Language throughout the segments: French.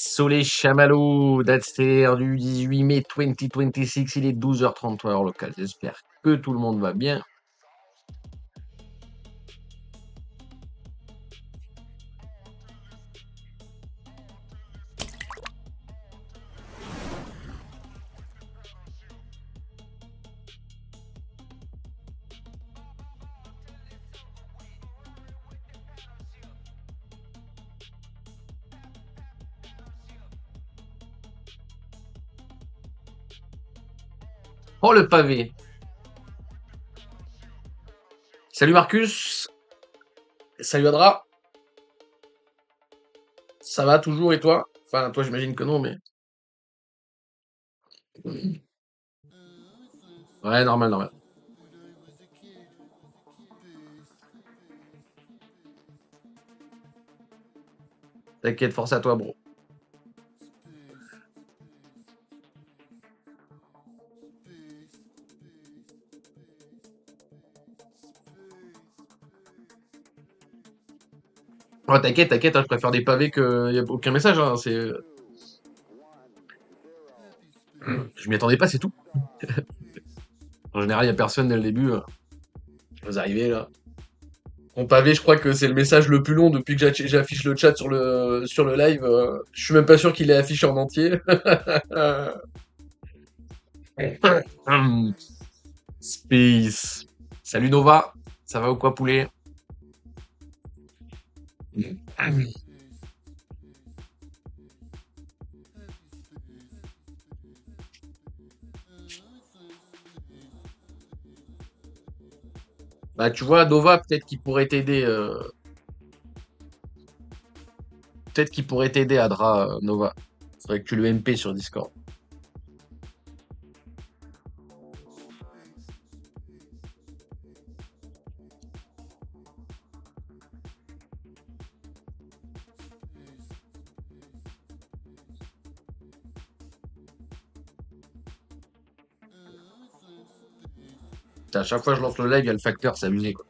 Soleil Chamallow, date stellaire du 18 mai 2026, il est 12h33 heure locale. J'espère que tout le monde va bien. Oh le pavé. Salut Marcus. Salut Adra. Ça va toujours et toi? Enfin, toi j'imagine que non, mais. Ouais, normal, normal. T'inquiète, force à toi, bro. Ouais, t'inquiète, t'inquiète, hein, je préfère des pavés que y a aucun message, hein, Je m'y attendais pas, c'est tout. En général, y a personne dès le début. Vous arrivez là. Mon pavé, je crois que c'est le message le plus long depuis que j'affiche le chat sur le live. Je suis même pas sûr qu'il est affiché en entier. Space. Salut Nova. Ça va ou quoi, poulet? Bah, tu vois, Nova, peut-être qu'il pourrait t'aider, Adra, Nova. Faudrait que tu le MP sur Discord. À chaque fois que je lance le live, il y a le facteur, c'est abusé, quoi.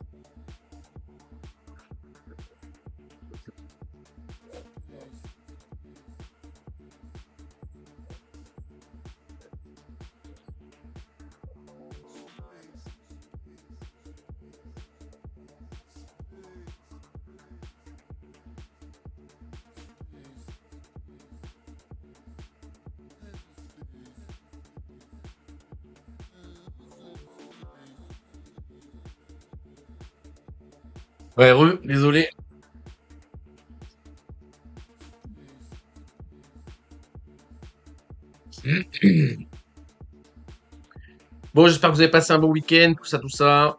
Ouais, désolé. Bon, j'espère que vous avez passé un bon week-end, tout ça, tout ça.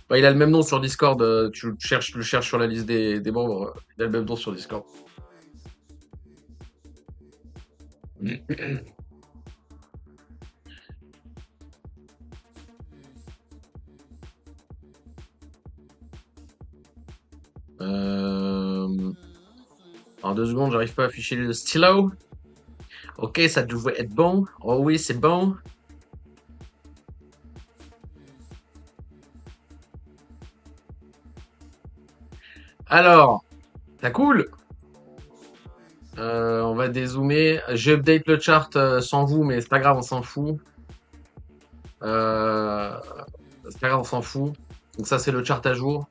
Bah, il a le même nom sur Discord. Tu le cherches sur la liste des membres. Il a le même nom sur Discord. Euh, En 2 secondes, j'arrive pas à afficher le stylo. Ok, ça devrait être bon. Oh oui, c'est bon. Alors, ça cool. On va dézoomer. J'update le chart sans vous, mais c'est pas grave, on s'en fout. Euh, c'est pas grave, on s'en fout. Donc ça, c'est le chart à jour.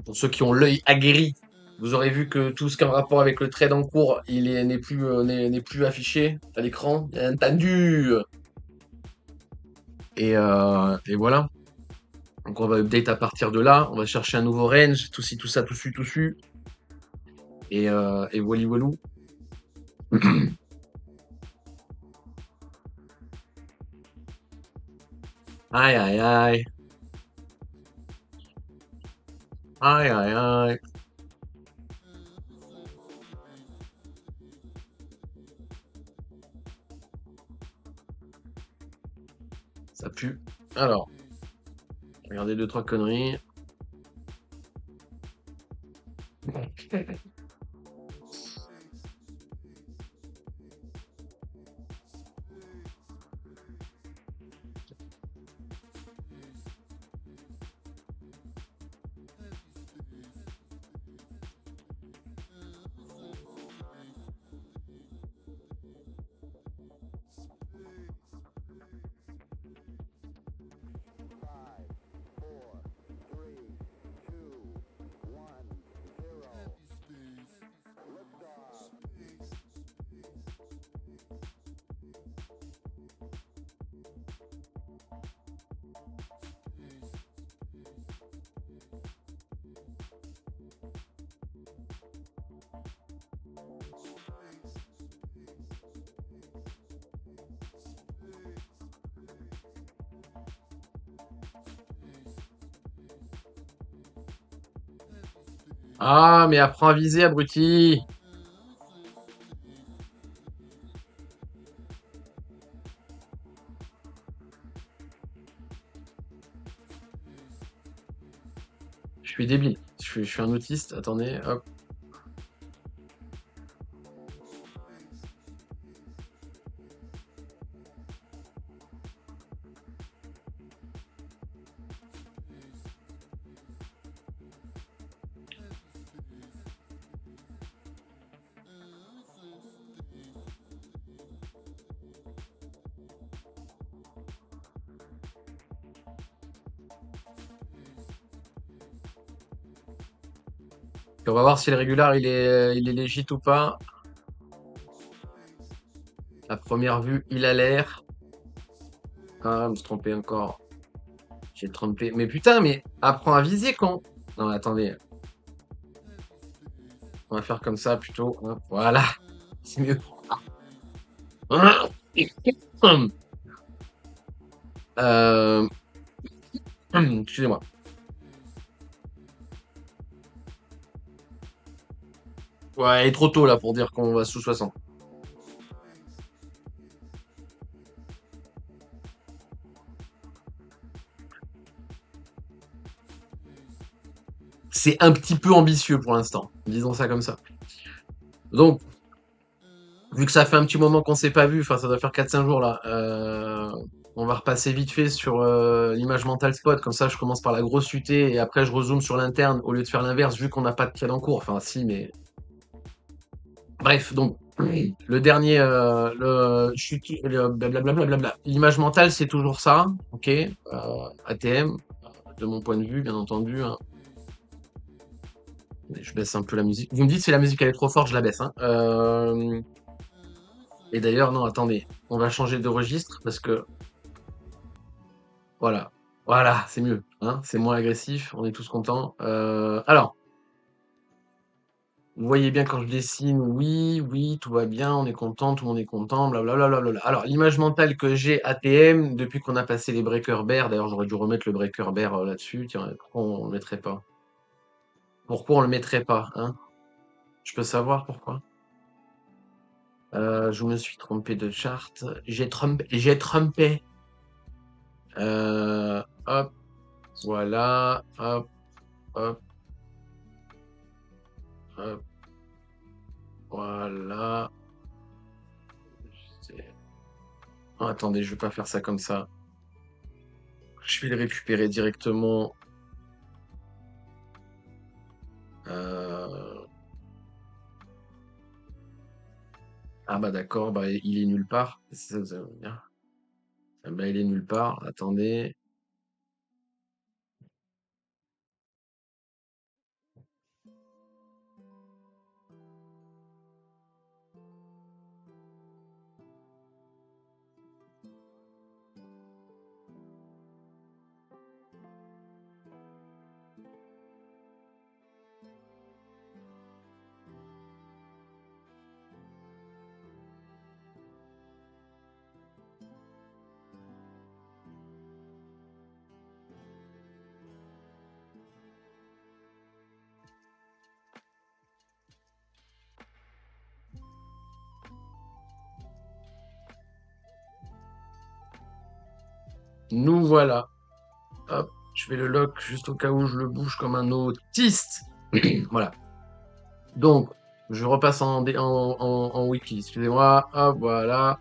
Pour ceux qui ont l'œil aguerri, vous aurez vu que tout ce qui est en rapport avec le trade en cours, n'est plus affiché à l'écran, bien entendu. Et voilà. Donc on va update à partir de là. On va chercher un nouveau range, tout ci, tout ça, tout su, tout su. Et voilà, voilou. Aïe, aïe, aïe. Aïe, aïe, aïe. Ça pue. Alors, regardez deux, trois conneries. Ah, mais apprends à viser, abruti! Je suis débile. Je suis un autiste. Attendez, hop. On va voir si le régular il est légit ou pas. À première vue, il a l'air. Ah, je me suis trompé encore. J'ai trompé. Mais putain, mais apprends à viser quand? Non, attendez. On va faire comme ça plutôt. Hop, voilà. C'est mieux. Euh, excusez-moi. Ouais, il est trop tôt là pour dire qu'on va sous 60. C'est un petit peu ambitieux pour l'instant. Disons ça comme ça. Donc, vu que ça fait un petit moment qu'on s'est pas vu, enfin ça doit faire 4-5 jours là, on va repasser vite fait sur l'image mentale spot, comme ça je commence par la grosse UT et après je rezoome sur l'interne au lieu de faire l'inverse vu qu'on n'a pas de trade en cours. Enfin si, mais bref, donc le dernier, blablabla. L'image mentale c'est toujours ça, ok, ATM, de mon point de vue bien entendu, hein. Je baisse un peu la musique. Vous me dites si la musique elle est trop forte, je la baisse, hein. Et d'ailleurs, non, attendez, on va changer de registre parce que voilà, voilà, c'est mieux, hein, c'est moins agressif, on est tous contents. Alors, vous voyez bien quand je dessine, oui, oui, tout va bien, on est content, tout le monde est content, blablabla. Blablabla. Alors, l'image mentale que j'ai ATM depuis qu'on a passé les breakers bear, d'ailleurs, j'aurais dû remettre le breaker bear là-dessus. Tiens, pourquoi on le mettrait pas? Pourquoi on le mettrait pas, hein? Je peux savoir pourquoi? Je me suis trompé de charte. J'ai trompé. Hop, voilà, hop, hop, hop, voilà. C'est- Oh, attendez, je vais pas faire ça comme ça. Je vais le récupérer directement. Euh, Ah bah d'accord, bah il est nulle part. Ça veut dire. Ah bah il est nulle part. Attendez. Nous voilà. Hop, je fais le lock juste au cas où je le bouge comme un autiste. Voilà. Donc, je repasse en wiki. Excusez-moi. Hop, voilà.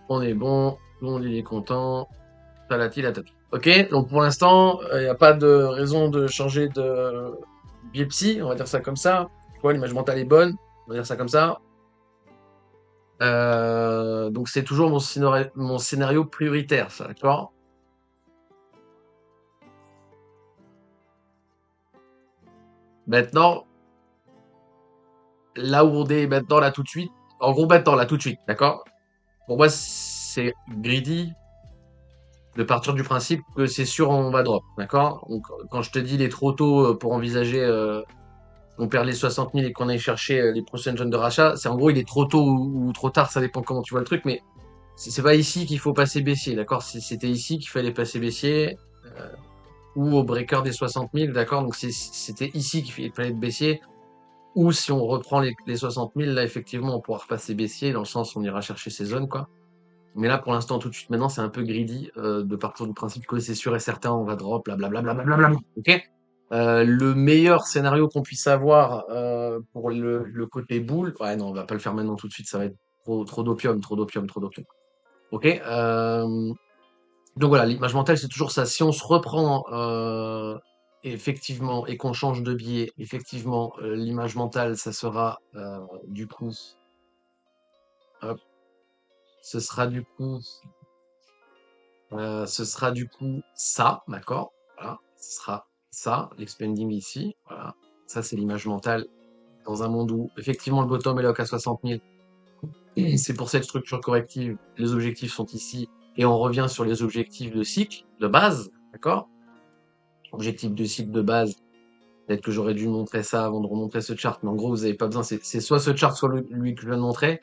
On est bon. Tout le monde il est content. Talati la tati. Ok, donc pour l'instant, il n'y a pas de raison de changer de biopsie, on va dire ça comme ça. Tu vois, l'image mentale est bonne, on va dire ça comme ça. Donc c'est toujours mon scénario prioritaire, ça, d'accord? Maintenant, là où on est maintenant, là tout de suite, en gros maintenant, là tout de suite, d'accord? Pour moi, c'est greedy de partir du principe que c'est sûr on va drop, d'accord? Donc quand je te dis il est trop tôt pour envisager on perd les 60 000 et qu'on aille chercher les prochaines zones de rachat, c'est en gros il est trop tôt ou trop tard, ça dépend comment tu vois le truc, mais c'est pas ici qu'il faut passer baissier, d'accord? C'était ici qu'il fallait passer baissier ou au breaker des 60 000, d'accord? Donc c'était ici qu'il fallait être baissier. Ou si on reprend les 60 000, là effectivement on pourra repasser baissier dans le sens où on ira chercher ces zones, quoi. Mais là pour l'instant tout de suite maintenant c'est un peu greedy de partir du principe que c'est sûr et certain on va drop, blablabla, blablabla, ok? Le meilleur scénario qu'on puisse avoir pour le côté boule, ouais non on va pas le faire maintenant tout de suite, ça va être trop d'opium, trop d'opium, trop d'opium. Ok, donc voilà, l'image mentale, c'est toujours ça. Si on se reprend effectivement et qu'on change de biais, effectivement, l'image mentale, ça sera du coup, hop, ce sera du coup, ce sera du coup ça, d'accord? Voilà, ce sera ça, l'expanding ici, voilà. Ça, c'est l'image mentale dans un monde où effectivement le bottom est lock à 60 000. C'est pour cette structure corrective, les objectifs sont ici et on revient sur les objectifs de cycle, de base, d'accord? Objectif de cycle de base. Peut-être que j'aurais dû montrer ça avant de remontrer ce chart, mais en gros, vous n'avez pas besoin. C'est soit ce chart, soit lui que je viens de montrer.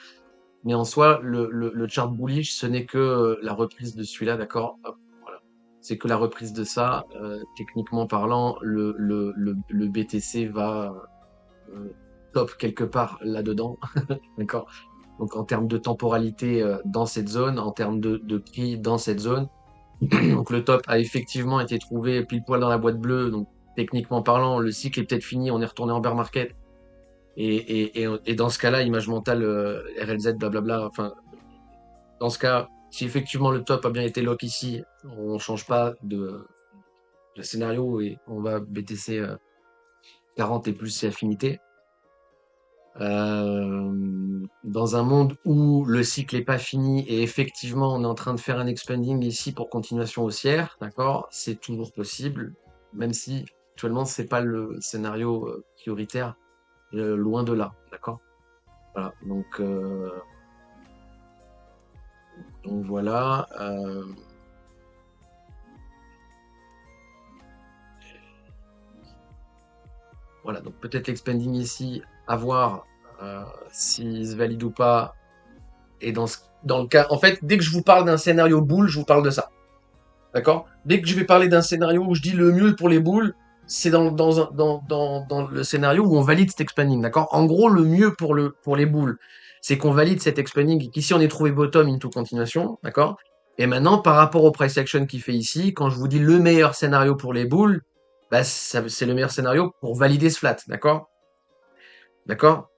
Mais en soi, le chart bullish, ce n'est que la reprise de celui-là, d'accord? Hop, voilà. C'est que la reprise de ça. Techniquement parlant, le BTC va top quelque part là-dedans, d'accord? Donc en termes de temporalité dans cette zone, en termes de prix dans cette zone. Donc le top a effectivement été trouvé pile poil dans la boîte bleue. Donc techniquement parlant, le cycle est peut-être fini, on est retourné en bear market. Et dans ce cas-là, image mentale, RLZ, blablabla. Enfin, dans ce cas, si effectivement le top a bien été lock ici, on change pas de scénario et on va BTC 40 et plus ses affinités. Dans un monde où le cycle n'est pas fini et effectivement on est en train de faire un expanding ici pour continuation haussière, d'accord, c'est toujours possible, même si actuellement c'est pas le scénario prioritaire, loin de là, d'accord. Voilà, donc voilà. Voilà, donc peut-être l'expanding ici, à voir s'il se valide ou pas. Et dans le cas, en fait, dès que je vous parle d'un scénario bull, je vous parle de ça. D'accord? Dès que je vais parler d'un scénario où je dis le mieux pour les boules, c'est dans le scénario où on valide cet expanding. D'accord? En gros, le mieux pour les boules, c'est qu'on valide cet expanding. Ici, on est trouvé bottom into continuation. D'accord? Et maintenant, par rapport au price action qu'il fait ici, quand je vous dis le meilleur scénario pour les boules, bah, c'est le meilleur scénario pour valider ce flat. D'accord? D'accord?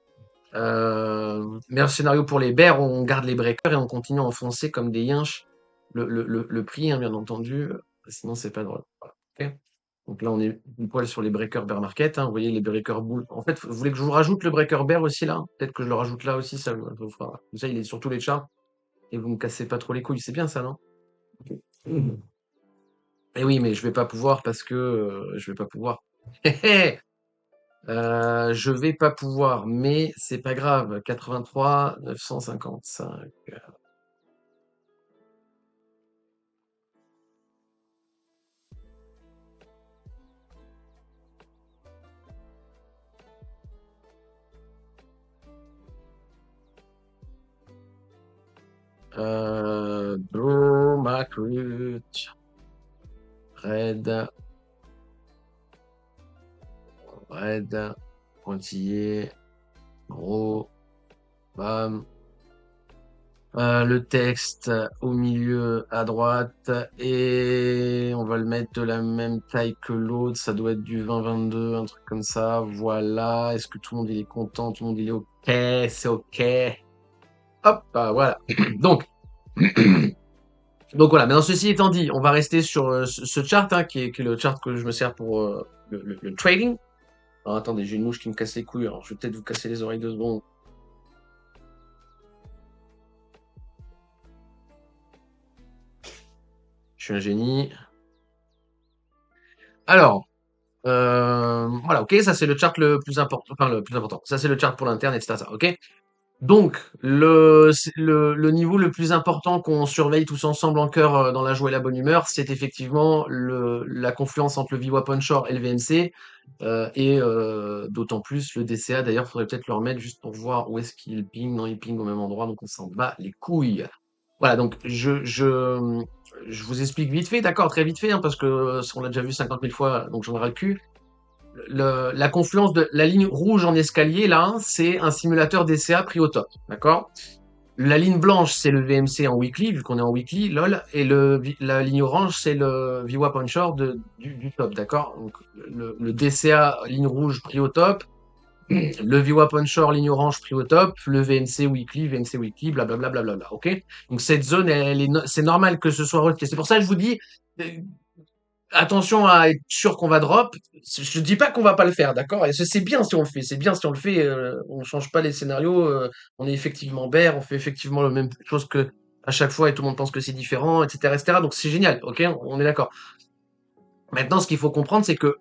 Meilleur scénario pour les bears, on garde les breakers et on continue à enfoncer comme des yinches le prix, hein, bien entendu. Sinon, c'est pas drôle. Voilà. Ok. Donc là, on est une poil sur les breakers bear market. Hein. Vous voyez les breakers bull. En fait, vous voulez que je vous rajoute le breaker bear aussi là? Peut-être que je le rajoute là aussi, ça vous fera. Comme ça, il est sur tous les charts et vous me cassez pas trop les couilles. C'est bien ça, non? Ok. Et oui, mais je vais pas pouvoir parce que je vais pas pouvoir. Je vais pas pouvoir, mais c'est pas grave. 83 955. Bro, Macrut, Red, Red, Pointillé, Gros, Bam, Le texte au milieu à droite et on va le mettre de la même taille que l'autre. Ça doit être du 20-22, un truc comme ça. Voilà. Est-ce que tout le monde il est content? Tout le monde il est OK? C'est OK. Hop, bah, voilà. Donc, donc voilà. Maintenant, ceci étant dit, on va rester sur ce chart hein, qui est le chart que je me sers pour le trading. Alors, attendez, j'ai une mouche qui me casse les couilles. Alors, je vais peut-être vous casser les oreilles 2 secondes. Je suis un génie. Alors, voilà, ok, ça c'est le chart le plus important, enfin le plus important. Ça c'est le chart pour l'interne, etc. Ok. Donc le niveau le plus important qu'on surveille tous ensemble en cœur dans la joie et la bonne humeur, c'est effectivement la confluence entre le VWAP onshore et le VMC et d'autant plus le DCA. D'ailleurs, faudrait peut-être le remettre juste pour voir où est-ce qu'il ping. Non, il ping au même endroit, donc on s'en bat les couilles. Voilà, donc je vous explique vite fait, d'accord, très vite fait, hein, parce que on l'a déjà vu 50 000 fois, donc j'en ai ras le cul. La confluence de la ligne rouge en escalier, là, hein, c'est un simulateur DCA pris au top, d'accord? La ligne blanche, c'est le VMC en weekly, vu qu'on est en weekly, lol, et la ligne orange, c'est le VWAP onshore du top, d'accord? Donc le DCA ligne rouge pris au top, le VWAP onshore ligne orange pris au top, le VMC weekly, blablabla, blablabla, ok? Donc cette zone, c'est normal que ce soit retenu. C'est pour ça que je vous dis, euh, attention à être sûr qu'on va drop. Je dis pas qu'on va pas le faire, d'accord? Et c'est bien si on le fait. C'est bien si on le fait. On change pas les scénarios. On est effectivement bear. On fait effectivement la même chose que à chaque fois et tout le monde pense que c'est différent, etc., etc. Donc c'est génial, ok? On est d'accord. Maintenant, ce qu'il faut comprendre, c'est que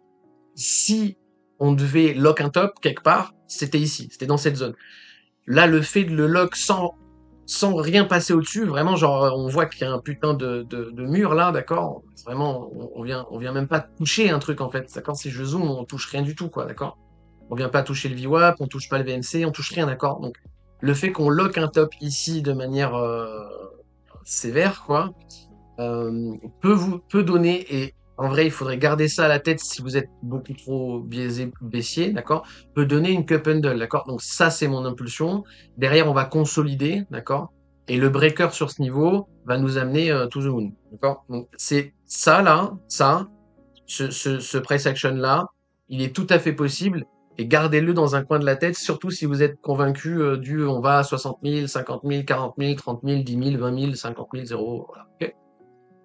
si on devait lock un top quelque part, c'était ici, c'était dans cette zone. Là, le fait de le lock sans rien passer au-dessus, vraiment, genre, on voit qu'il y a un putain de mur là, d'accord? Vraiment, on vient même pas toucher un truc en fait, d'accord? Si je zoome, on touche rien du tout, quoi, d'accord? On vient pas toucher le VWAP, on touche pas le VMC, on touche rien, d'accord? Donc, le fait qu'on lock un top ici de manière sévère, quoi, peut donner, et en vrai, il faudrait garder ça à la tête si vous êtes beaucoup trop biaisé, baissier, d'accord? Peut donner une cup handle, d'accord? Donc ça, c'est mon impulsion. Derrière, on va consolider, d'accord? Et le breaker sur ce niveau va nous amener to the moon, d'accord? Donc c'est ça là, ce price action là, il est tout à fait possible. Et gardez-le dans un coin de la tête, surtout si vous êtes convaincu on va à 60 000, 50 000, 40 000, 30 000, 10 000, 20 000, 50 000, 0, voilà. Ok.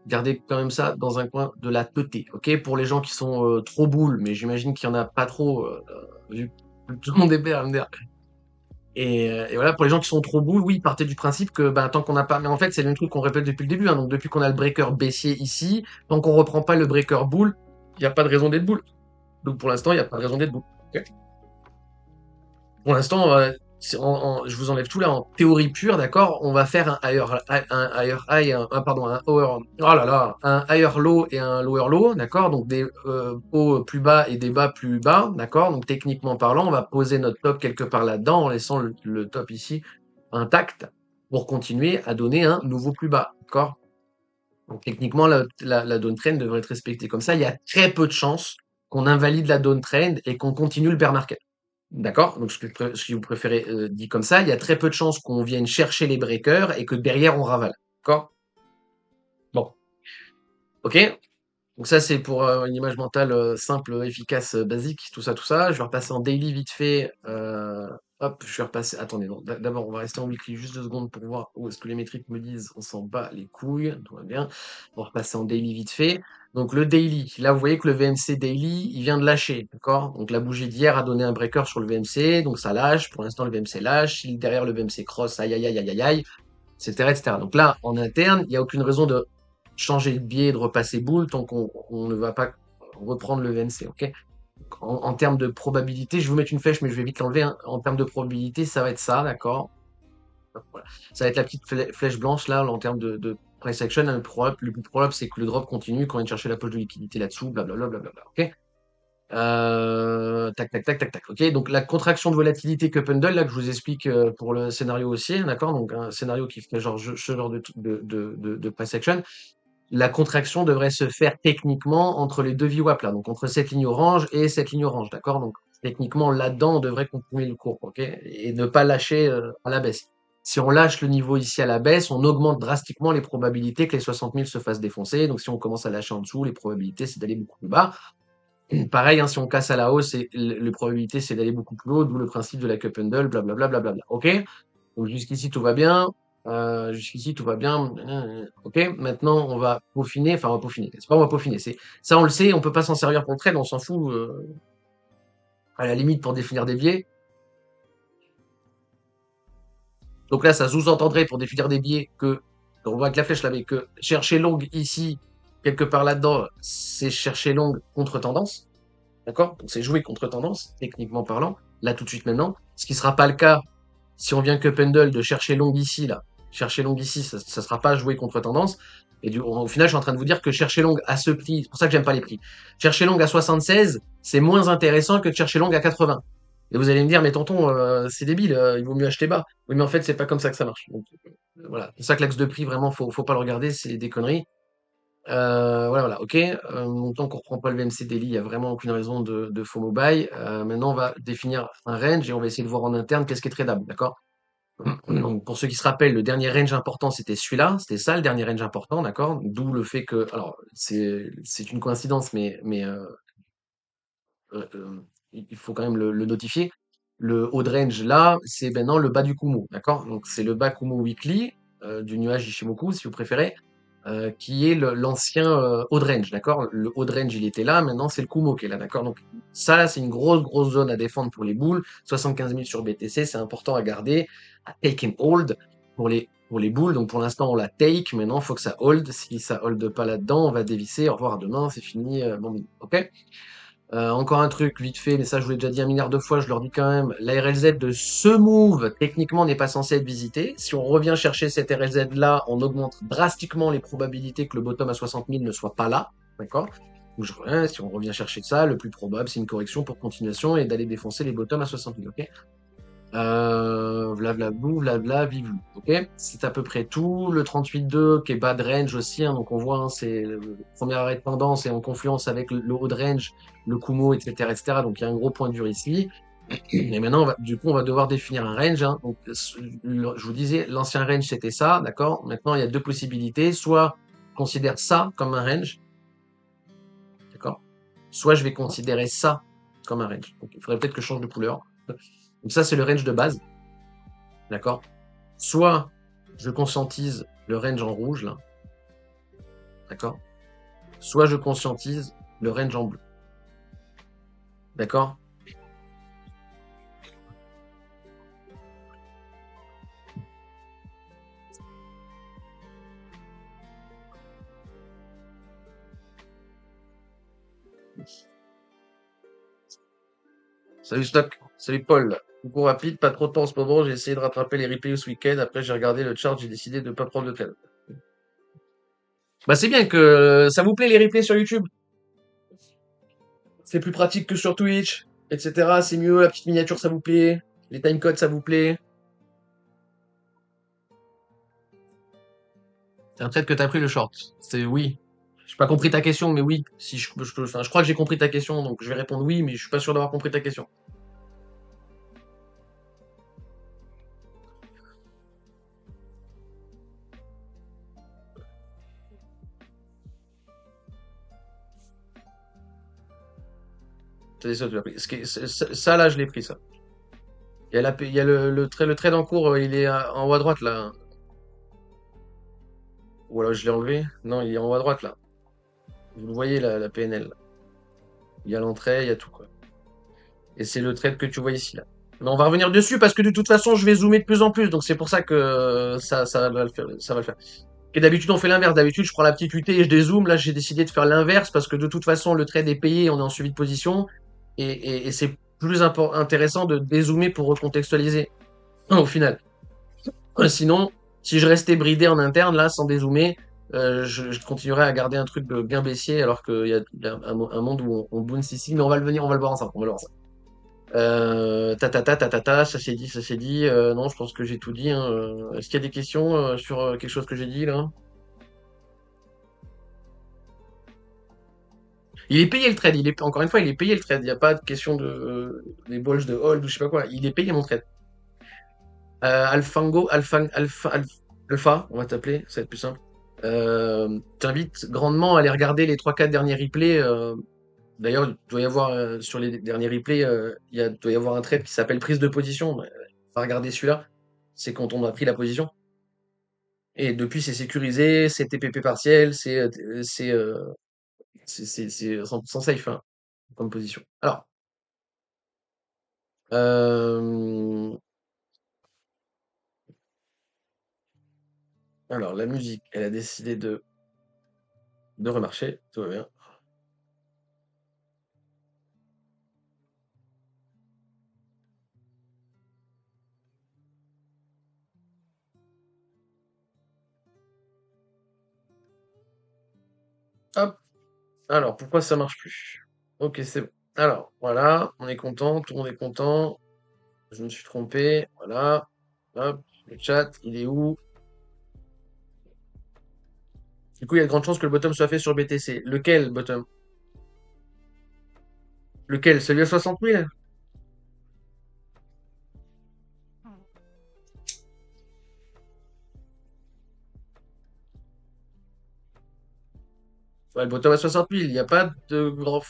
Gardez quand même ça dans un coin de la teuté, ok? Pour les gens qui sont trop boules, mais j'imagine qu'il y en a pas trop, vu que tout le monde est bear, MDR. Et voilà, pour les gens qui sont trop boules, oui, partez du principe que ben, tant qu'on n'a pas. Mais en fait, c'est le même truc qu'on répète depuis le début. Hein, donc depuis qu'on a le breaker baissier ici, tant qu'on reprend pas le breaker boule, il n'y a pas de raison d'être boule. Donc pour l'instant, il n'y a pas de raison d'être boule. Ok. Pour l'instant, je vous enlève tout là en théorie pure, d'accord? On va faire un higher high, pardon, un lower, oh là là, un higher low et un lower low, d'accord? Donc des hauts plus bas et des bas plus bas, d'accord? Donc techniquement parlant, on va poser notre top quelque part là-dedans en laissant le top ici intact pour continuer à donner un nouveau plus bas, d'accord? Donc techniquement, la downtrend devrait être respectée comme ça. Il y a très peu de chances qu'on invalide la downtrend et qu'on continue le bear market. D'accord? Donc, si vous préférez dit comme ça, il y a très peu de chances qu'on vienne chercher les breakers et que derrière on ravale. D'accord? Bon. Ok? Donc ça, c'est pour une image mentale simple, efficace, basique, tout ça, tout ça. Je vais repasser en daily vite fait. Hop, je vais repasser. Attendez, non. D'abord, on va rester en weekly juste 2 secondes pour voir où est-ce que les métriques me disent. On s'en bat les couilles. Tout va bien. On va repasser en daily vite fait. Donc le daily, là vous voyez que le VMC daily, il vient de lâcher, d'accord? Donc la bougie d'hier a donné un breaker sur le VMC, donc ça lâche. Pour l'instant, le VMC lâche. Si derrière le VMC cross, aïe aïe aïe aïe aïe aïe, etc., etc. Donc là, en interne, il n'y a aucune raison de changer de biais, de repasser boule tant qu'on ne va pas reprendre le VNC, ok? En termes de probabilité, je vais vous mettre une flèche, mais je vais vite l'enlever, hein. En termes de probabilité, ça va être ça, d'accord? Voilà. Ça va être la petite flèche blanche là, en termes de price action. Le plus probable, c'est que le drop continue quand on vient chercher la poche de liquidité là-dessous, blablabla, blablabla, ok? Tac, tac, tac, tac, tac. Ok, donc la contraction de volatilité cup and là que je vous explique pour le scénario haussier, d'accord? Donc un scénario qui fait genre ce genre de price action. La contraction devrait se faire techniquement entre les deux VWAP là, donc entre cette ligne orange et cette ligne orange, d'accord? Donc techniquement là-dedans, on devrait continuer le cours, ok? Et ne pas lâcher à la baisse. Si on lâche le niveau ici à la baisse, on augmente drastiquement les probabilités que les 60 000 se fassent défoncer. Donc si on commence à lâcher en dessous, les probabilités, c'est d'aller beaucoup plus bas. Pareil, hein, si on casse à la hausse, les probabilités, c'est d'aller beaucoup plus haut, d'où le principe de la cup handle, blablabla, blablabla. OK? Donc jusqu'ici, tout va bien. Jusqu'ici, tout va bien. OK? Maintenant, on va peaufiner. Enfin, on va peaufiner. C'est pas on va peaufiner. Ça, on le sait, on peut pas s'en servir pour le trade, on s'en fout. À la limite, pour définir des biais. Donc là, ça sous-entendrait pour définir des biais que, on voit avec la flèche là, mais que chercher long ici, quelque part là-dedans, c'est chercher long contre tendance. D'accord? Donc c'est jouer contre tendance, techniquement parlant, là tout de suite maintenant. Ce qui sera pas le cas si on vient que pendle de chercher long ici, là. Chercher long ici, ça sera pas jouer contre tendance. Et au final, je suis en train de vous dire que chercher long à ce prix, c'est pour ça que j'aime pas les prix. Chercher long à 76, c'est moins intéressant que de chercher long à 80. Et vous allez me dire, mais tonton, c'est débile, il vaut mieux acheter bas. Oui, mais en fait, c'est pas comme ça que ça marche. Donc, voilà. C'est pour ça que l'axe de prix, vraiment, faut pas le regarder, c'est des conneries. Voilà, OK. Tant qu'on reprend pas le VMC daily, il y a vraiment aucune raison de FOMO buy. Maintenant, on va définir un range et on va essayer de voir en interne qu'est-ce qui est tradable, d'accord? Donc, pour ceux qui se rappellent, le dernier range important, c'était celui-là. C'était ça, le dernier range important, d'accord? D'où le fait que, alors, c'est une coïncidence, mais il faut quand même le notifier. Le haut de range là, c'est maintenant le bas du Kumo, d'accord? Donc c'est le bas Kumo weekly du nuage Ishimoku, si vous préférez, qui est l'ancien haut de range, d'accord? Le haut de range, il était là, maintenant c'est le Kumo qui est là, d'accord? Donc ça, là, c'est une grosse zone à défendre pour les boules. 75 000 sur BTC, c'est important à garder, à take and hold pour les boules. Donc pour l'instant, on la take. Maintenant, il faut que ça hold. Si ça hold pas là-dedans, on va dévisser. Au revoir, à demain, c'est fini. Bon, ok? Encore un truc vite fait, mais ça je vous l'ai déjà dit un milliard de fois, je leur dis quand même, la RLZ de ce move, techniquement, n'est pas censée être visitée. Si on revient chercher cette RLZ là, on augmente drastiquement les probabilités que le bottom à 60 000 ne soit pas là. D'accord? Donc si on revient chercher ça, le plus probable, c'est une correction pour continuation et d'aller défoncer les bottoms à 60 000. Ok? Blablablou, blabla, vive. Ok? C'est à peu près tout. Le 38.2 qui est bas de range aussi, hein, donc on voit, hein, c'est le premier arrêt de tendance et en confluence avec le haut de range, le Kumo, etc., etc. Donc il y a un gros point dur ici. Et maintenant, du coup, on va devoir définir un range. Hein. Donc, je vous disais, l'ancien range c'était ça, d'accord? Maintenant, il y a deux possibilités. Soit je considère ça comme un range, d'accord? Soit je vais considérer ça comme un range. Donc il faudrait peut-être que je change de couleur. Donc ça, c'est le range de base. D'accord? Soit je conscientise le range en rouge, là. D'accord? Soit je conscientise le range en bleu. D'accord? Salut Stock. Salut Paul. Coucou rapide, pas trop de temps en ce moment. J'ai essayé de rattraper les replays ce week-end. Après, j'ai regardé le chart. J'ai décidé de ne pas prendre le tel. Bah, c'est bien que ça vous plaît les replays sur YouTube. C'est plus pratique que sur Twitch, etc. C'est mieux. La petite miniature, ça vous plaît. Les timecodes, ça vous plaît. C'est un trade que t'as pris le short. C'est oui. J'ai pas compris ta question, mais oui. Si enfin, je crois que j'ai compris ta question, donc je vais répondre oui, mais je suis pas sûr d'avoir compris ta question. C'est ça, tu l'as pris. Ça, là, je l'ai pris, ça. Il y a le trade en cours, il est en haut à droite, là. Ou alors je l'ai enlevé. Non, il est en haut à droite, là. Vous le voyez, la PNL. Là. Il y a l'entrée, il y a tout, quoi. Et c'est le trade que tu vois ici, là. Mais on va revenir dessus parce que de toute façon, je vais zoomer de plus en plus. Donc c'est pour ça que ça va le faire. Ça va le faire. Et d'habitude, on fait l'inverse. D'habitude, je prends la petite UT et je dézoome. Là, j'ai décidé de faire l'inverse parce que de toute façon, le trade est payé, on est en suivi de position. Et c'est plus intéressant de dézoomer pour recontextualiser. Au final. Sinon, si je restais bridé en interne, là, sans dézoomer, je continuerais à garder un truc bien baissier alors qu'il y a un monde où on bounce ici. Mais on va le voir ensemble. On va le voir ensemble. Ça c'est dit, ça c'est dit. Non, je pense que j'ai tout dit. Hein. Est-ce qu'il y a des questions sur quelque chose que j'ai dit là? Il est payé le trade. Encore une fois, il est payé le trade. Il n'y a pas de question de des balls de hold ou je sais pas quoi. Il est payé mon trade. Alpha, on va t'appeler, ça va être plus simple. T'invite grandement à aller regarder les trois quatre derniers replays. D'ailleurs, il doit y avoir sur les derniers replays, doit y avoir un trait qui s'appelle prise de position. Va regarder celui-là. C'est quand on a pris la position. Et depuis, c'est sécurisé, c'est TPP partiel, c'est 100% safe hein, comme position. Euh, alors, la musique, elle a décidé de remarcher. Tout va bien. Hop. Alors, pourquoi ça marche plus? Ok, c'est bon. Alors, voilà, on est content, tout le monde est content. Je me suis trompé, voilà. Hop, le chat, il est où? Du coup, il y a de grandes chances que le bottom soit fait sur BTC. Lequel bottom? Lequel? Celui à 60 000? Ouais, le bottom à 60 000, il n'y a pas de grand.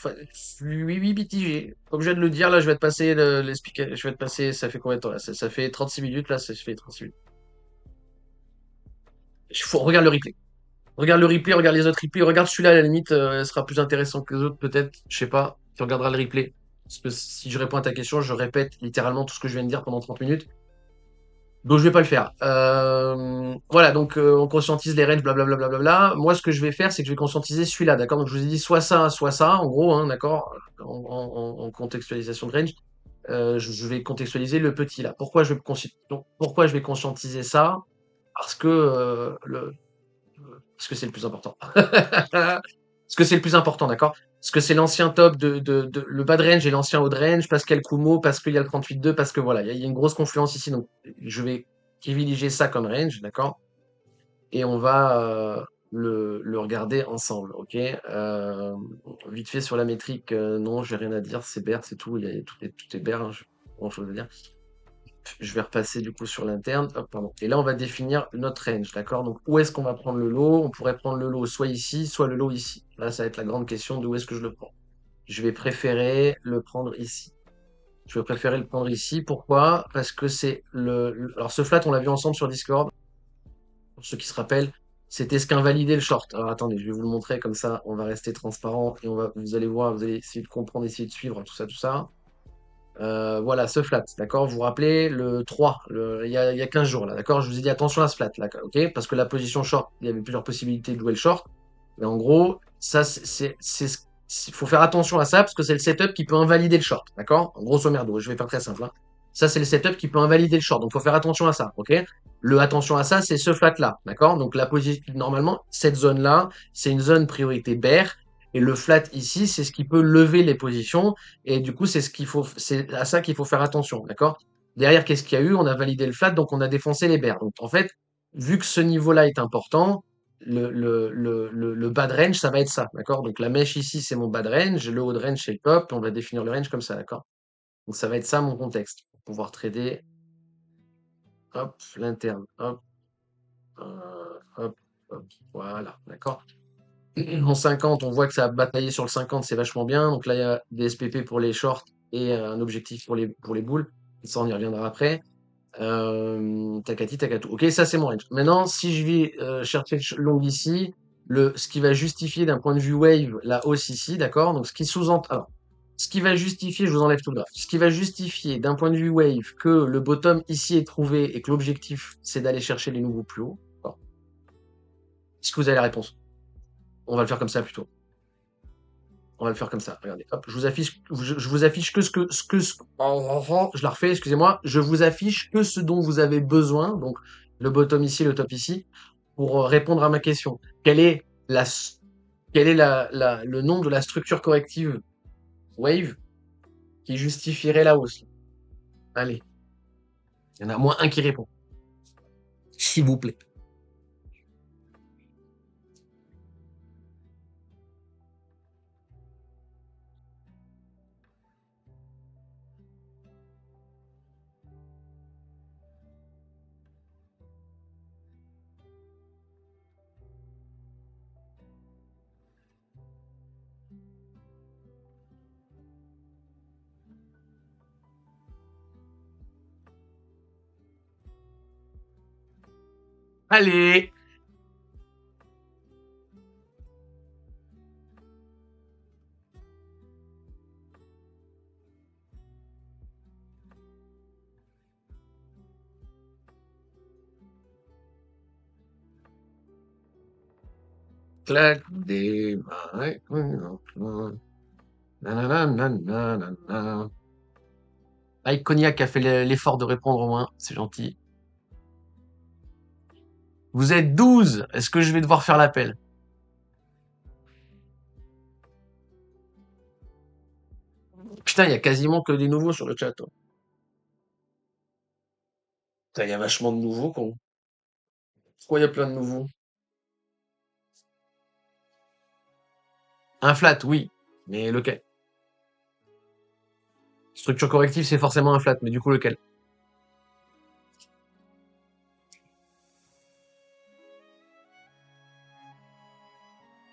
Oui, oui, mitigé. Comme je viens de le dire, là, je vais te passer l'explication. Je vais te passer. Ça fait combien de temps là? Ça fait 36 minutes, là, ça fait 36 minutes. Regarde le replay. Regarde le replay, regarde les autres replays, regarde celui-là, à la limite, elle sera plus intéressant que les autres, peut-être. Je sais pas. Tu regarderas le replay. Parce que si je réponds à ta question, je répète littéralement tout ce que je viens de dire pendant 30 minutes. Donc je vais pas le faire. Voilà, donc on conscientise les ranges, blablabla. Bla. Moi, ce que je vais faire, c'est que je vais conscientiser celui-là, d'accord? Donc je vous ai dit soit ça, en gros, hein, d'accord? En contextualisation de range. Je vais contextualiser le petit là. Pourquoi je vais conscientiser ça? Parce que parce que c'est le plus important. Parce que c'est le plus important, d'accord? Parce que c'est l'ancien top le bas de range et l'ancien haut de range, parce qu'il y a le Kumo, parce qu'il y a le 38-2, parce que voilà, il y a une grosse confluence ici, donc je vais privilégier ça comme range, d'accord? Et on va le regarder ensemble, ok? Vite fait sur la métrique, non, j'ai rien à dire, c'est bear, c'est tout, tout est bear, hein, j'ai pas grand chose à dire. Je vais repasser du coup sur l'interne. Hop, pardon. Et là, on va définir notre range, d'accord? Donc, où est-ce qu'on va prendre le lot? On pourrait prendre le lot soit ici, soit le lot ici. Là, ça va être la grande question de où est-ce que je le prends. Je vais préférer le prendre ici. Je vais préférer le prendre ici. Pourquoi? Parce que c'est Alors, ce flat, on l'a vu ensemble sur Discord. Pour ceux qui se rappellent, c'était ce qu'invalidait le short. Alors, attendez, je vais vous le montrer comme ça. On va rester transparent et vous allez voir, vous allez essayer de comprendre, essayer de suivre tout ça, tout ça. Voilà, ce flat, d'accord? Vous vous rappelez le 3, il y a 15 jours, là, d'accord? Je vous ai dit attention à ce flat, là, ok? Parce que la position short, il y avait plusieurs possibilités de jouer le short. Mais en gros, ça, il faut faire attention à ça parce que c'est le setup qui peut invalider le short, d'accord? En grosso merdo, je vais faire très simple, hein. Ça, c'est le setup qui peut invalider le short. Donc, il faut faire attention à ça, ok? Le attention à ça, c'est ce flat-là, d'accord? Donc, la position, normalement, cette zone-là, c'est une zone priorité bear. Et le flat ici, c'est ce qui peut lever les positions et du coup, c'est à ça qu'il faut faire attention, d'accord? Derrière, qu'est-ce qu'il y a eu? On a validé le flat, donc on a défoncé les bears. Donc en fait, vu que ce niveau-là est important, le bas de range, ça va être ça, d'accord? Donc la mèche ici, c'est mon bas de range, le haut de range, c'est le top, on va définir le range comme ça, d'accord? Donc ça va être ça mon contexte, pour pouvoir trader, hop, l'interne, hop, hop, hop, voilà, d'accord? En 50, on voit que ça a bataillé sur le 50, c'est vachement bien. Donc là, il y a des SPP pour les shorts et un objectif pour les boules. Ça, on y reviendra après. Takati, Takatu. Ok, ça, c'est mon range. Maintenant, si je vais chercher le long ici, ce qui va justifier d'un point de vue wave la hausse ici, d'accord? Donc, alors, ce qui va justifier, je vous enlève tout le graphe, ce qui va justifier d'un point de vue wave que le bottom ici est trouvé et que l'objectif, c'est d'aller chercher les nouveaux plus hauts. D'accord. Est-ce que vous avez la réponse? On va le faire comme ça plutôt. On va le faire comme ça. Regardez, hop, je vous affiche je la refais, excusez-moi. Je vous affiche que ce dont vous avez besoin, donc le bottom ici, le top ici, pour répondre à ma question. Quel est le nom de la structure corrective wave qui justifierait la hausse? Allez, il y en a moins un qui répond. S'il vous plaît. Allez! Claque des mains. Nananananana. Ah, Cognac a fait l'effort de répondre au moins, c'est gentil. Vous êtes 12, est-ce que je vais devoir faire l'appel? Putain, il y a quasiment que des nouveaux sur le chat, hein. Putain, il y a vachement de nouveaux, con. Pourquoi il y a plein de nouveaux? Un flat, oui. Mais lequel? Structure corrective, c'est forcément un flat, mais du coup, lequel?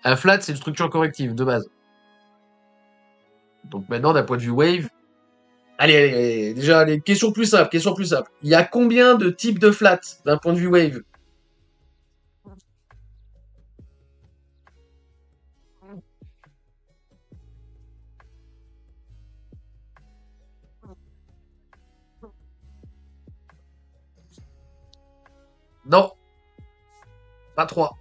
Un flat, c'est une structure corrective, de base. Donc maintenant, d'un point de vue wave... Allez, allez, allez. Déjà, les questions plus simples, questions plus simples. Il y a combien de types de flats, d'un point de vue wave? Non, pas 3.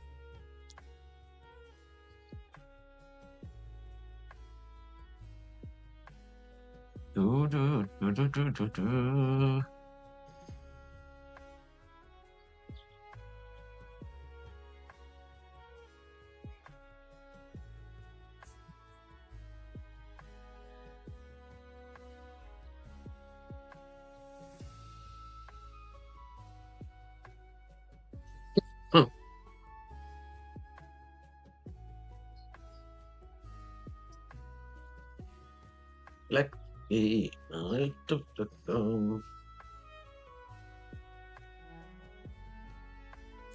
Hum. Clac. Et...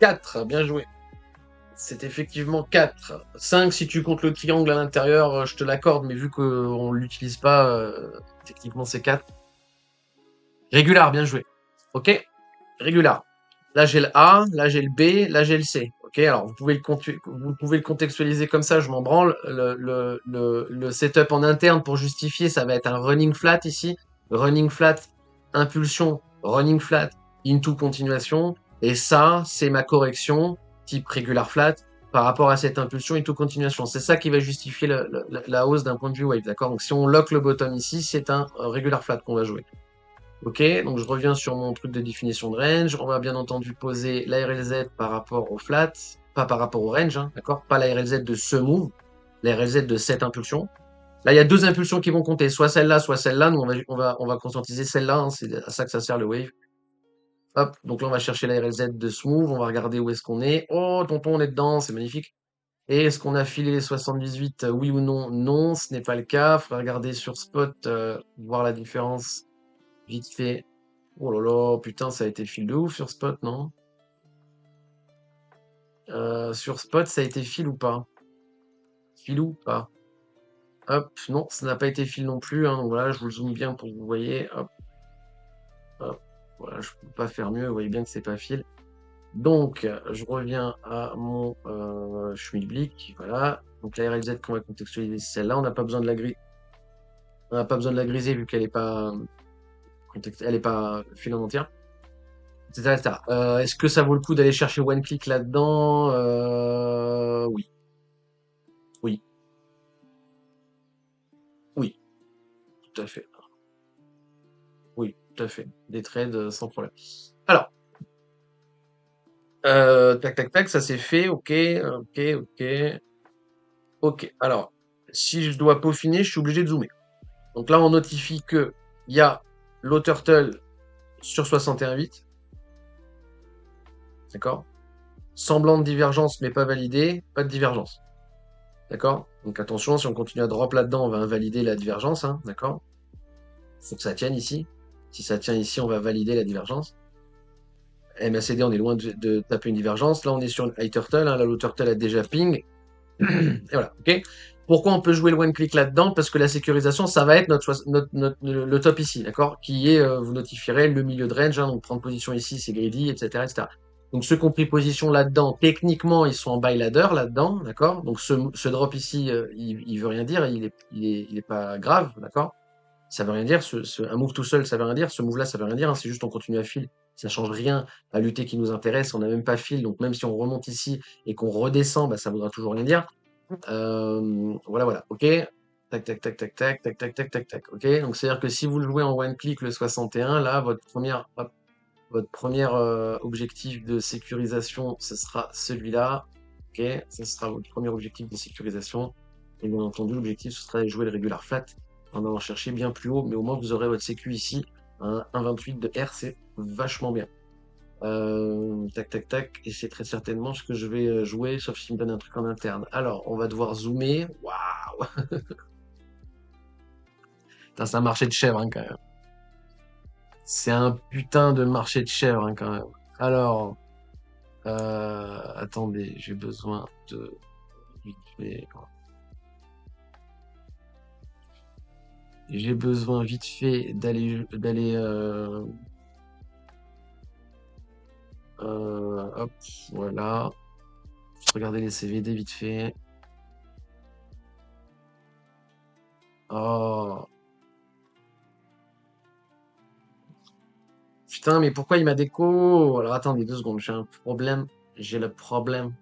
4, bien joué. C'est effectivement 4. 5 si tu comptes le triangle à l'intérieur, je te l'accorde, mais vu qu'on l'utilise pas, techniquement c'est 4. Régular, bien joué. Ok, régular. Là j'ai le A, là j'ai le B, là j'ai le C. Ok, alors vous pouvez le contextualiser comme ça, je m'en branle. Le setup en interne pour justifier, ça va être un running flat ici. Running flat, impulsion, running flat, into continuation. Et ça, c'est ma correction, type regular flat, par rapport à cette impulsion into continuation. C'est ça qui va justifier la hausse d'un point de vue wave, d'accord? Donc si on lock le bottom ici, c'est un regular flat qu'on va jouer. Ok, donc je reviens sur mon truc de définition de range. On va bien entendu poser l'ARLZ par rapport au flat, pas par rapport au range, hein, d'accord? Pas l'ARLZ de ce move, l'ARLZ de cette impulsion. Là, il y a deux impulsions qui vont compter, soit celle-là, soit celle-là. Nous, on va conscientiser celle-là, hein, c'est à ça que ça sert le wave. Hop, donc là, on va chercher l'ARLZ de ce move, on va regarder où est-ce qu'on est. Oh, tonton, on est dedans, c'est magnifique. Et est-ce qu'on a filé les 78, oui ou non? Non, ce n'est pas le cas. Il faudra regarder sur spot, voir la différence vite fait. Oh là là, putain, ça a été fil de ouf sur Spot, non? Sur Spot, ça a été fil ou pas? Fil ou pas? Hop, non, ça n'a pas été fil non plus, hein, donc voilà, je vous le zoome bien pour que vous voyez. Hop, hop, voilà, je peux pas faire mieux, vous voyez bien que c'est pas fil. Donc, je reviens à mon Schmilblick, voilà. Donc la RLZ qu'on va contextualiser, c'est celle-là, on n'a pas besoin de la griller. On n'a pas besoin de la griser vu qu'elle est pas elle est pas fil en entière. Etc., etc. Est-ce que ça vaut le coup d'aller chercher one click là-dedans? Oui. Oui. Oui. Tout à fait. Oui, tout à fait. Des trades sans problème. Alors, tac, tac, tac, ça c'est fait. Ok, ok, ok. Ok. Alors, si je dois peaufiner, je suis obligé de zoomer. Donc là, on notifie que il y a l'auturtle sur 61.8. D'accord? Semblant de divergence, mais pas validé. Pas de divergence. D'accord? Donc attention, si on continue à drop là-dedans, on va invalider la divergence. Hein, d'accord? Faut que ça tienne ici. Si ça tient ici, on va valider la divergence. MACD, on est loin de taper une divergence. Là, on est sur une high turtle. Hein, là, low turtle a déjà ping. Et voilà, ok. Pourquoi on peut jouer le one click là-dedans? Parce que la sécurisation, ça va être le top ici, d'accord? Qui est, vous notifierez le milieu de range. Hein, donc prendre position ici, c'est greedy, etc., etc. Donc ceux qui ont pris position là-dedans, techniquement, ils sont en buy ladder là-dedans, d'accord? Donc ce drop ici, il veut rien dire, il est pas grave, d'accord? Ça veut rien dire, un move tout seul, ça veut rien dire, ce move-là, ça veut rien dire, hein, c'est juste on continue à fil, ça change rien à l'UT qui nous intéresse, on n'a même pas fil, donc même si on remonte ici et qu'on redescend, bah, ça voudra toujours rien dire. Voilà, voilà, ok. Tac, tac, tac, tac, tac, tac, tac, tac, tac, tac, ok. Donc c'est-à-dire que si vous le jouez en one click le 61, là, votre premier objectif de sécurisation, ce sera celui-là. Ok, ce sera votre premier objectif de sécurisation. Et bien entendu, l'objectif, ce sera de jouer le regular flat en allant chercher bien plus haut, mais au moins vous aurez votre sécu ici. Un 1,28 de R, c'est vachement bien. Tac, tac, tac. Et c'est très certainement ce que je vais jouer, sauf s'il me donne un truc en interne. Alors, on va devoir zoomer. Waouh! Putain, c'est un marché de chèvre, hein, quand même. C'est un putain de marché de chèvre, hein, quand même. Alors, attendez, j'ai besoin de vite fait. J'ai besoin vite fait d'aller hop, voilà. Regardez les CVD vite fait. Oh, putain, mais pourquoi il m'a déco? Alors attendez 2 secondes, j'ai un problème. J'ai le problème.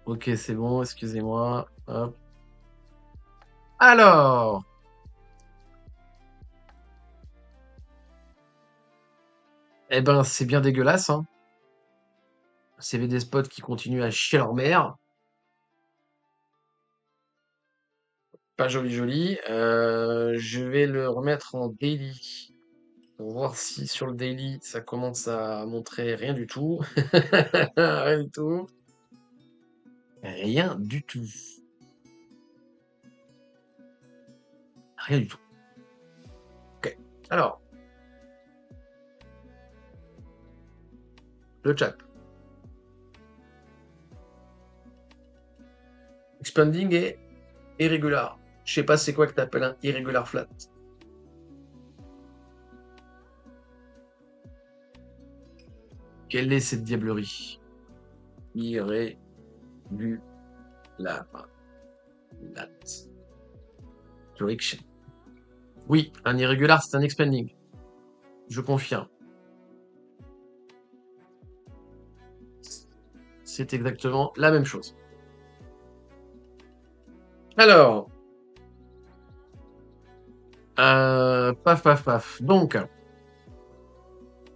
Ok, c'est bon, excusez-moi. Hop. Alors, eh ben, c'est bien dégueulasse, hein. CVD spots qui continuent à chier leur mère. Pas joli joli. Je vais le remettre en daily pour voir si sur le daily ça commence à montrer rien du tout. Rien du tout. Rien du tout. Rien du tout. Ok. Alors, le chat. Expanding est irrégular. Je sais pas c'est quoi que t'appelles un irregular flat. Quelle est cette diablerie? Irrégular. Lat. Direction. Oui, un irrégular, c'est un expanding. Je confirme. C'est exactement la même chose. Alors, paf, paf, paf. Donc,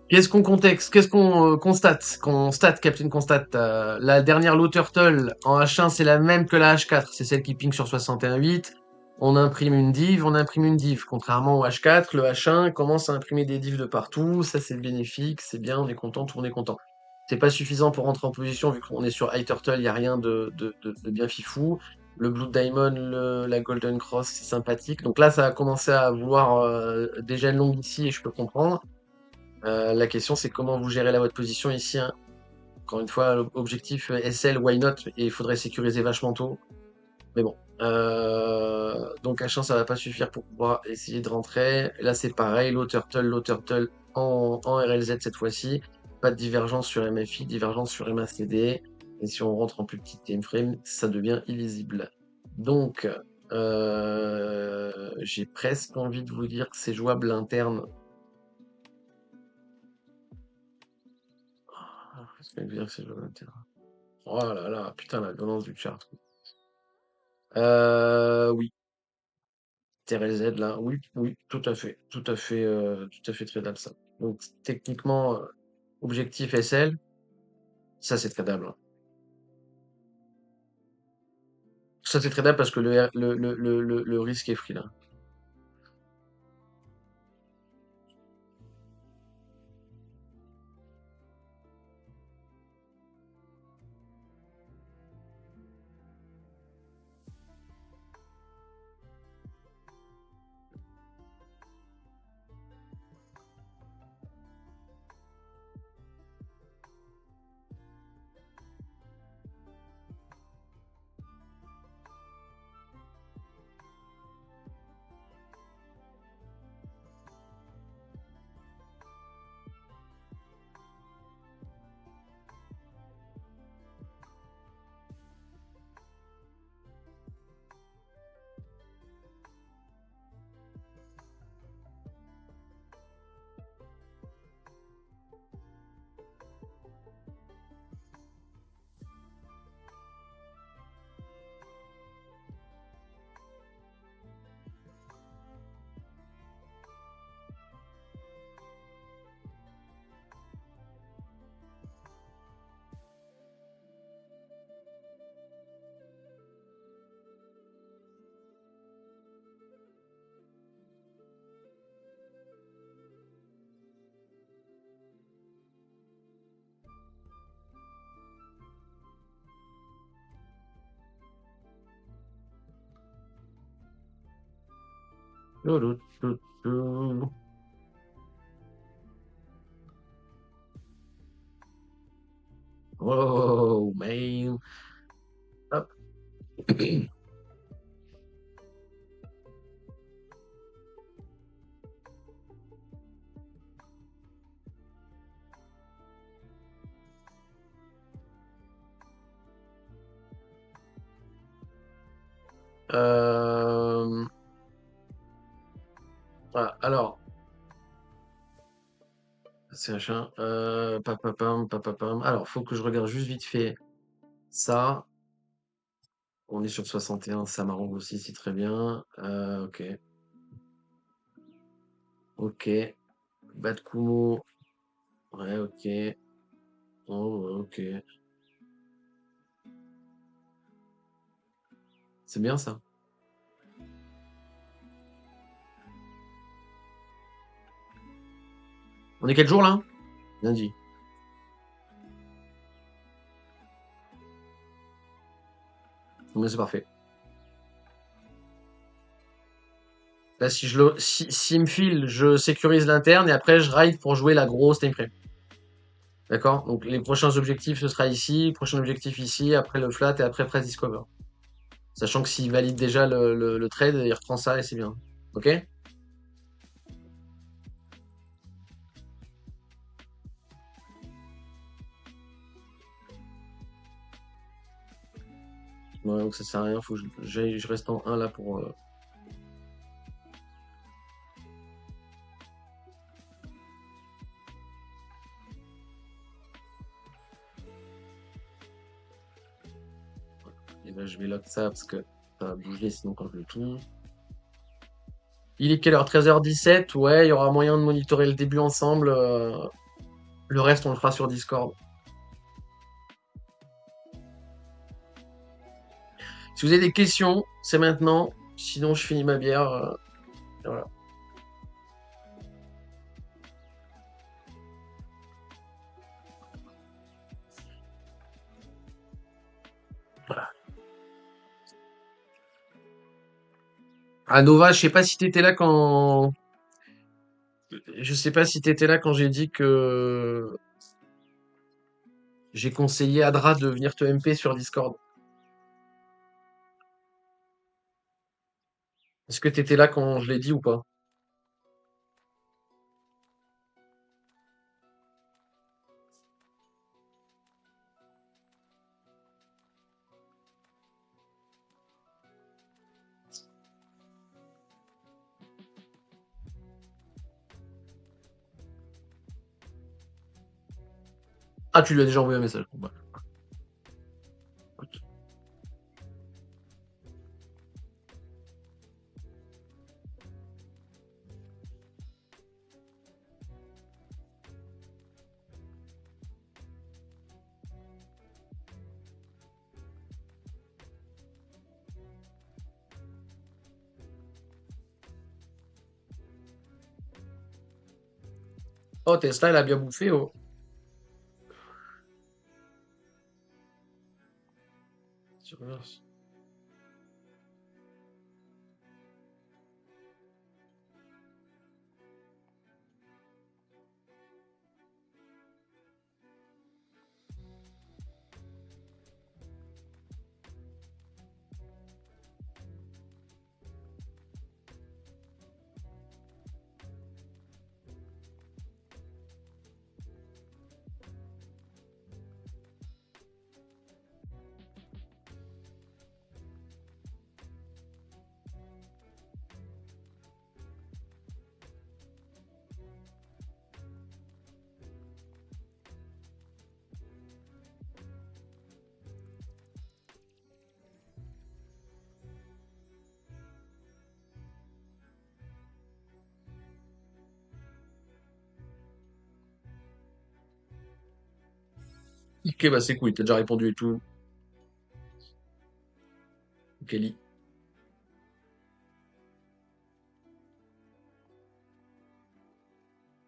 qu'est-ce qu'on constate? Captain constate. La dernière low turtle en H1, c'est la même que la H4. C'est celle qui ping sur 61.8. On imprime une div, on imprime une div. Contrairement au H4, le H1 commence à imprimer des divs de partout. Ça, c'est bénéfique, c'est bien, on est content, tout le monde est content. C'est pas suffisant pour rentrer en position, vu qu'on est sur High Turtle, il n'y a rien de bien fifou. Le Blue Diamond, la Golden Cross, c'est sympathique. Donc là, ça a commencé à vouloir déjà une longue ici, et je peux comprendre. La question, c'est comment vous gérez la votre position ici, hein. Encore une fois, objectif SL, why not? Et il faudrait sécuriser vachement tôt. Mais bon. Donc H1, ça va pas suffire pour pouvoir essayer de rentrer. Là, c'est pareil. Low turtle en RLZ cette fois-ci. Pas de divergence sur MFI, divergence sur MACD. Et si on rentre en plus petit time frame, ça devient illisible. Donc, j'ai presque envie de vous dire que c'est jouable interne. Qu'est-ce que je veux dire que c'est jouable interne? Oh là là, putain, la violence du chart. Oui, TRLZ là, oui, oui, tout à fait traitable ça. Donc techniquement, objectif SL, ça c'est tradable, hein. Ça c'est tradable parce que le risque est free là. Oh, man. Hop. Euh, voilà, alors, c'est machin. Papapam, papapam. Alors, faut que je regarde juste vite fait ça. On est sur 61, ça m'arrange aussi, c'est très bien. Ok. Ok. Bas de Kumo. Ouais, ok. Oh, ouais, ok. C'est bien ça. On est quel jour là? Lundi. Bon, c'est parfait. Là, s'il me file, je sécurise l'interne et après je ride pour jouer la grosse time frame. D'accord? Donc les prochains objectifs, ce sera ici, prochain objectif ici, après le flat et après press discover. Sachant que s'il valide déjà le trade, il reprend ça et c'est bien. Ok? Ouais, donc ça sert à rien, faut que je reste en 1 là pour. Et là, je vais lock ça parce que ça va bouger sinon quand je le tout. Il est quelle heure? 13h17? Ouais, il y aura moyen de monitorer le début ensemble. Le reste, on le fera sur Discord. Si vous avez des questions, c'est maintenant. Sinon, je finis ma bière. Voilà. Ah, Nova, je sais pas si t'étais là quand j'ai dit que j'ai conseillé à Dra de venir te MP sur Discord. Est-ce que t'étais là quand je l'ai dit ou pas? Ah, tu lui as déjà envoyé un message. Bon, bah, écoute. Oh, Tesla, elle a bien bouffé, oh. Surveillance. Ok, bah c'est cool, t'as déjà répondu et tout. Kelly.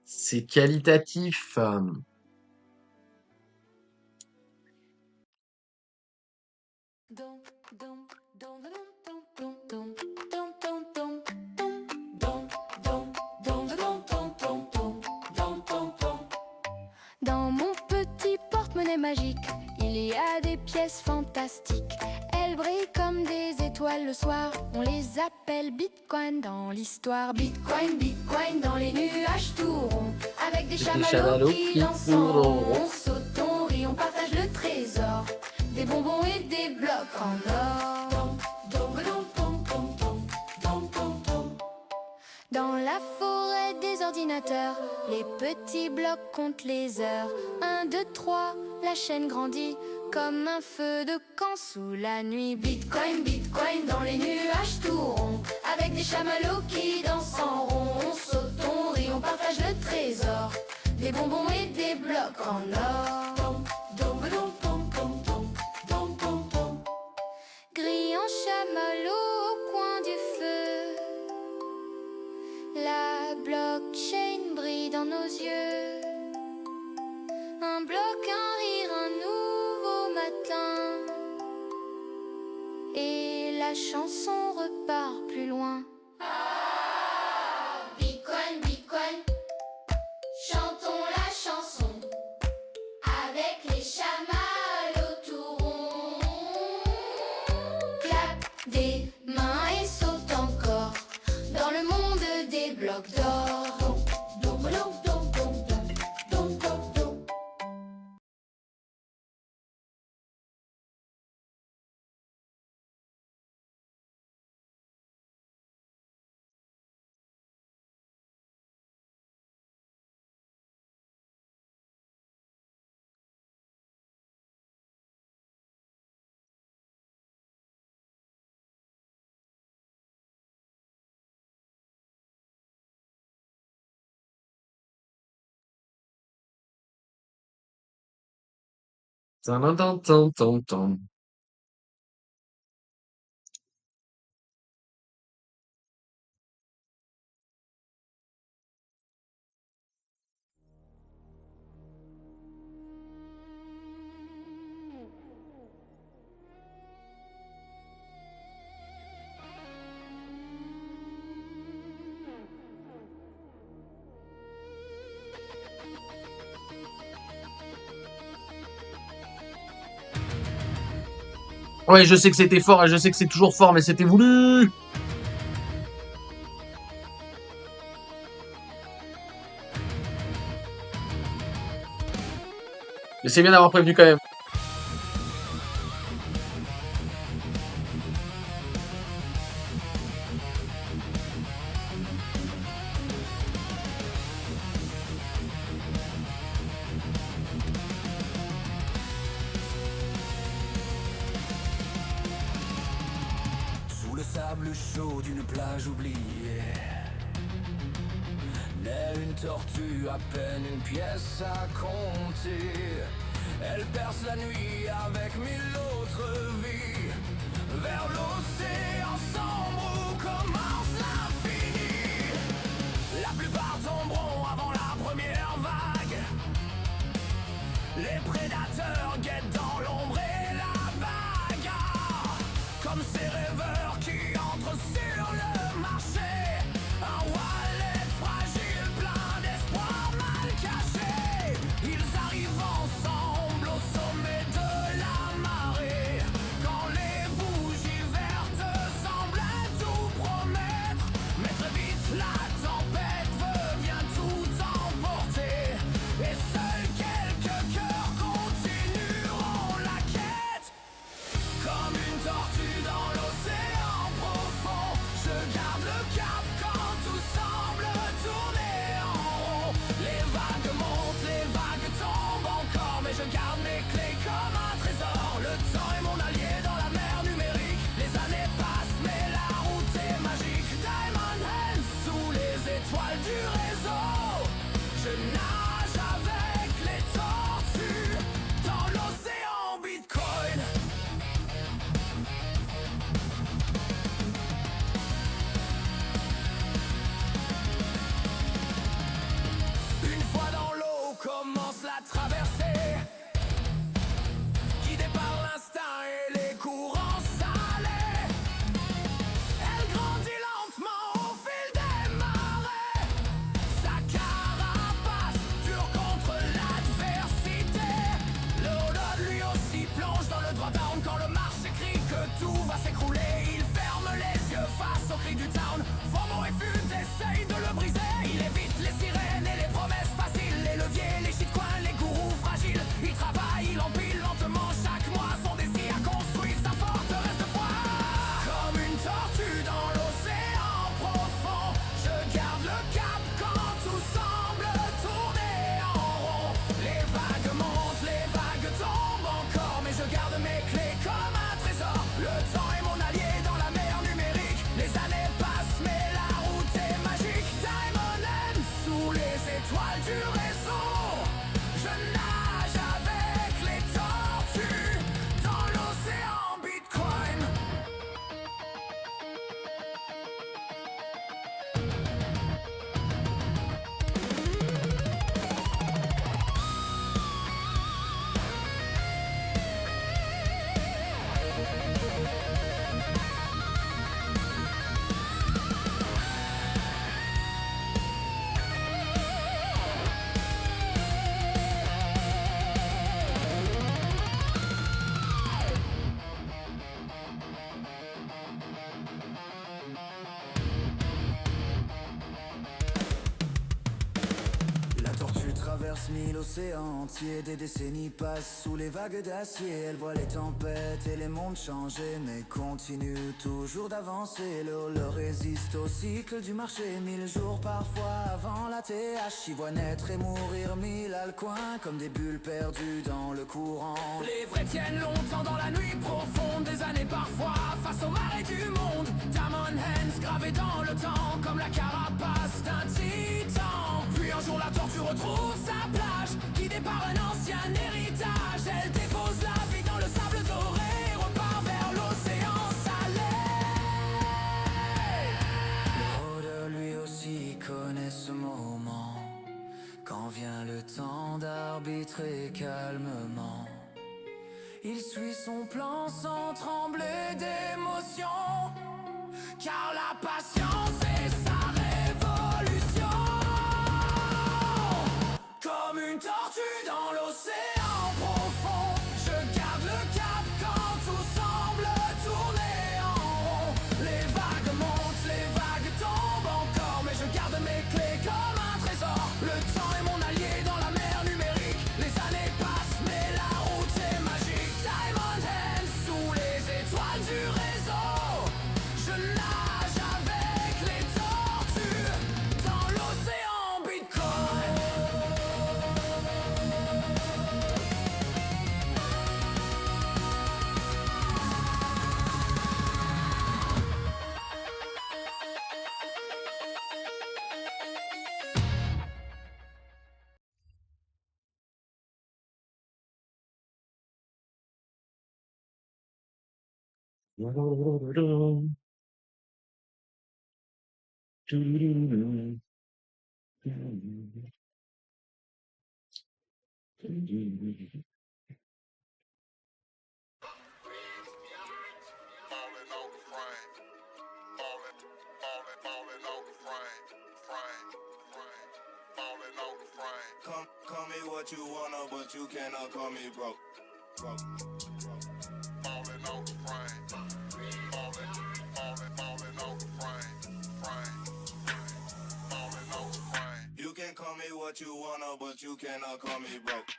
C'est qualitatif. fantastiques. Elles brillent comme des étoiles le soir. On les appelle Bitcoin dans l'histoire. Bitcoin, Bitcoin dans les nuages tout ronds. Avec des chamallows qui dansent en rond. On saute, on rit, on partage le trésor. Des bonbons et des blocs en or. Dans la forêt des ordinateurs, les petits blocs comptent les heures. 1, 2, 3, la chaîne grandit comme un feu de camp sous la nuit. Bitcoin, Bitcoin dans les nuages tout ronds. Avec des chamallows qui dansent en rond. On saute, on rit, on partage le trésor. Des bonbons et des blocs en or. Grillant chamallow au coin du feu. La blockchain brille dans nos yeux. Un bloc, un rire, un nouveau matin. Et la chanson repart plus loin. Bitcoin, Bitcoin, chantons la chanson. Avec les chamallows tout ronds. Clap des mains et saute encore. Dans le monde des blocs d'or. Tan, tan, tan, tan, tan. Ouais, je sais que c'était fort et je sais que c'est toujours fort, mais c'était voulu. Mais c'est bien d'avoir prévenu quand même. Sous le sable chaud d'une plage oubliée, naît une tortue, à peine une pièce à compter. Elle perce la nuit avec 1000 autres vies. Vers l'océan sombre où commence l'infini. La plupart tomberont avant la première vague. Les prédateurs guettent dans l'ombre et la bagarre. Comme ces rêveurs qui entrent sur le marché. Un wallet fragile plein d'espoir mal caché. Ils arrivent ensemble au sommet de la marée. Quand les bougies vertes cri du town. FOMO et FUT essaye de le briser. Il évite les sirènes et les promesses faciles. Les leviers, les shitcoins, les gourous fragiles. Il travaille, il empile lentement chaque mois. Son désir a construit sa forteresse de foi. Comme une tortue dans l'océan profond, je garde le cap quand tout semble tourner en rond. Les vagues montent, les vagues tombent encore, mais je garde mes clés comme un trésor. Le temps est mon allié dans la mer numérique. Les années passent, mais la route est magique. Diamond Hand sous les étoiles du réseau. Je nage avec les tortues dans l'océan Bitcoin. La tortue traverse 1000 océans entiers. Des décennies passent sous les vagues d'acier. Elle voit les tempêtes et les mondes changer, mais continue toujours d'avancer. L'eau leur résiste au cycle du marché. 1000 jours parfois avant la TH. Y voit naître et mourir 1000 à le coin, comme des bulles perdues dans le courant. Les vrais tiennent longtemps dans la nuit profonde. Des années parfois face aux marées du monde. Diamond Hands gravés dans le temps, comme la carapace d'un titan. Puis un jour la tortue retrouve sa plage, guidée par un ancien héritage. Elle dépose la vie dans le sable doré et repart vers l'océan salé. L'odeur lui aussi connaît ce moment, quand vient le temps d'arbitrer calmement. Il suit son plan sans trembler d'émotion, car la patience est sa révolution. Comme une tortue dans l'océan profond, je garde le cap quand tout semble tourner en rond. Les vagues montent, les vagues tombent encore, mais je garde mes clés comme un trésor. Le temps est mon allié dans la mer numérique. Les années passent, mais la route est magique. Diamond Hands sous les étoiles du réseau. Je nage avec les tortues dans l'océan Bitcoin. Falling on the frame, falling on the frame, falling on the frame. Call me what you wanna, but you cannot call me broke. Falling on the frame, falling on the frame, falling on the frame. You can call me what you wanna, but you cannot call me broke.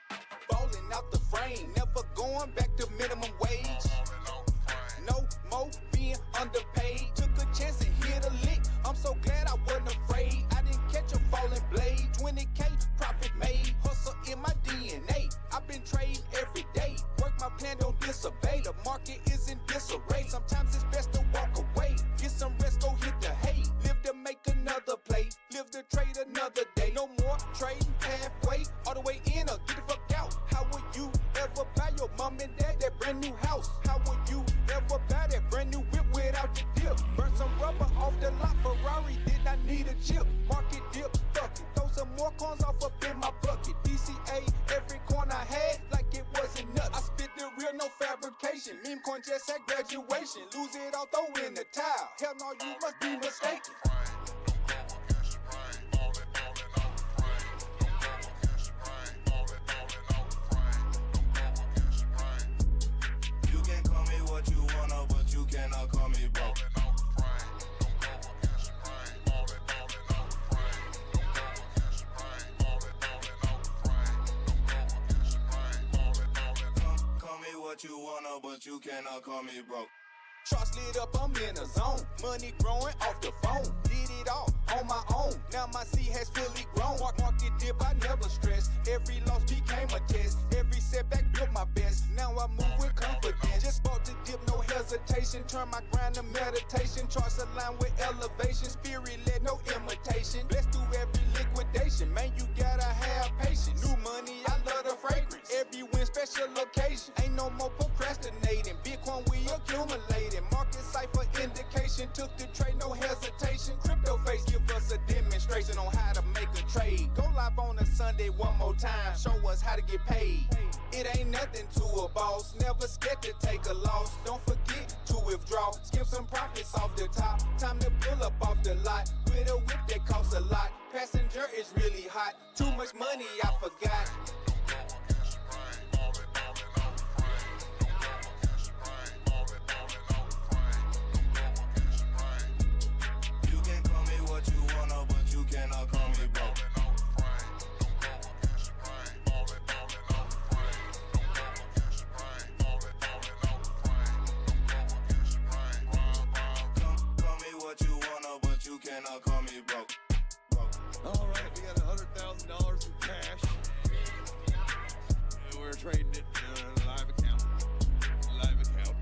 Falling out the frame, never going back to minimum wage. Falling on the frame. No more being underpaid. Took a chance and hit a lick. I'm so glad I wasn't afraid. I didn't catch a falling blade. 20K profit made. Hustle in my DNA. I've been trading every day. Work my plan, don't disobey. The market is in disarray. Sometimes it's best to walk away. Get some rest, go hit the hay. Live to make another play. Live to trade another day. No more trading halfway. All the way in or get the fuck out. How would you ever buy your mom and dad that brand new house? How would you ever buy that brand new whip without the dip? Burn some rubber off the lot. Ferrari did not need a chip. Market dip, fuck it. Throw some more coins off up in my bucket. DCA, every coin I had, like it wasn't nuts. I spit the real, no fabrication. Meme coin just at graduation. Lose it all, throw in the towel. Hell no, you must be mistaken. You can call me what you wanna, but you cannot call me broke. but you cannot call me broke. Trust lit up, I'm in a zone. Money growing off the phone. Did it all on my own. Now my seed has fully grown. Market dip, I never stress. Every loss became a test. Every setback built my best. Now I move with confidence. Just bought the dip, no hesitation. Turn my grind to meditation. Charts align with elevation. Spirit led, no imitation. Blessed through every liquidation. Man, you gotta have patience. New money, I love the fragrance. Every win, special occasion. Ain't no more procrastinating. Bitcoin, we accumulating. Market cipher indication. Took the trade, no hesitation. Crypto face give us a demonstration on how to make a trade. Go live on a Sunday one more time. Show us how to get paid. It ain't nothing to a boss. Never scared to take a loss. Don't forget to withdraw. Skip some profits off the top. Time to pull up off the lot. With a whip that costs a lot. Passenger is really hot. Too much money, I forgot. Cannot call me broke. Call me what you wanna, but you cannot call me broke. All right, we got $100,000 in cash. And we're trading it in a live account. Live account.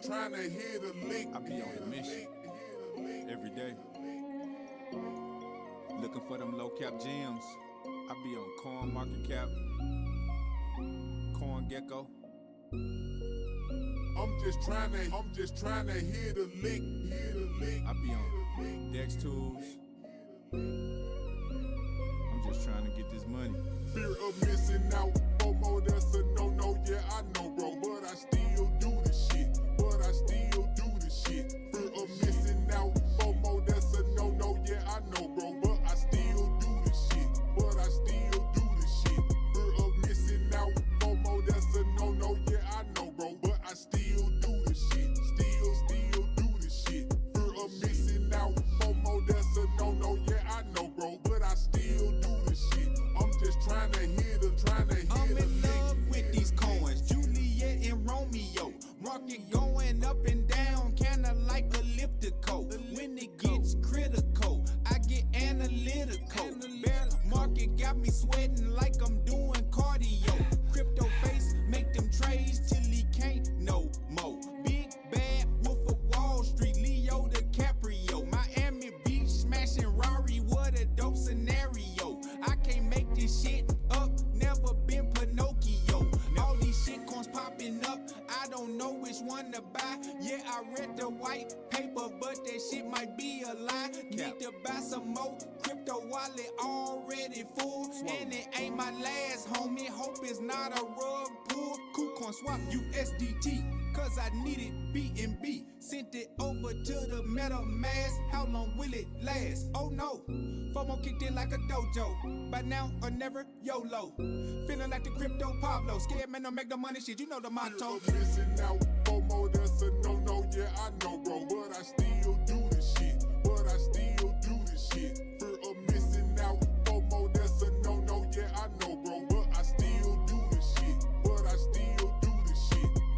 Trying to hit a lick. I be on a mission every day, looking for them low cap gems. I be on Coin Market Cap, Coin Gecko. I'm just trying to hit a lick. I be on Dex Tools. I'm just trying to get this money. Fear of missing out, FOMO, that's a no-no. Yeah, I know, bro, but I still do the shit. Fear of missing out, FOMO, that's a no-no. Yeah, I know, bro, but I still do the shit. Fear of missing out, FOMO, that's a no-no. Yeah, I know, bro, but I still do the shit. Still do the shit. Fear of missing out, FOMO, that's a no-no. Yeah, I know, bro, but I still do the shit. I'm just trying to hit a I'm in love with these coins, Juliet and Romeo. Market going up and down, kinda like elliptical. When it gets critical, I get analytical. Bear market got me sweating like I'm doing cardio. Crypto face make them trades till he can't no more. Big bad wolf of Wall Street, Leo DiCaprio. Miami Beach smashing Rari, what a dope scenario. I can't make this shit up, never been Pinocchio. All these shitcoins popping up, I don't know which one to buy. Yeah, I read the white paper, but that shit might be a lie. Need to buy some more crypto wallet already full. And it ain't my last, homie. Hope it's not a rug pull. KuCoin swap USDT, cause I needed BNB. Sent it over to the MetaMask. How long will it last? Oh no, FOMO kicked in like a dojo. By now or never, YOLO. Feeling like the crypto Pablo. Scared man, don't make the money shit, you know the motto. Fear of missing out, FOMO, that's a no-no. Yeah, I know, bro, but I still do the shit. Fear of missing out, FOMO, that's a no-no. Yeah, I know, bro, but I still do the shit.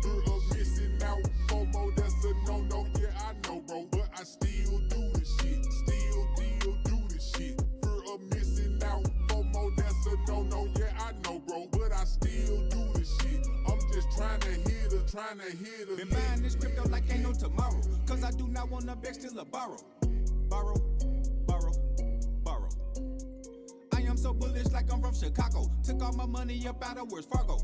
Fear of missing out, FOMO, that's a no-no. Yeah, I know, bro, but I still do the shit. Fear of missing out, FOMO, that's a no-no. Yeah, I know, bro, but I still do the shit. I'm just trying to hit a Been buying this crypto like ain't no tomorrow. Cause I do not want to beg, still a borrow. I am so bullish like I'm from Chicago. Took all my money up out of where's Fargo.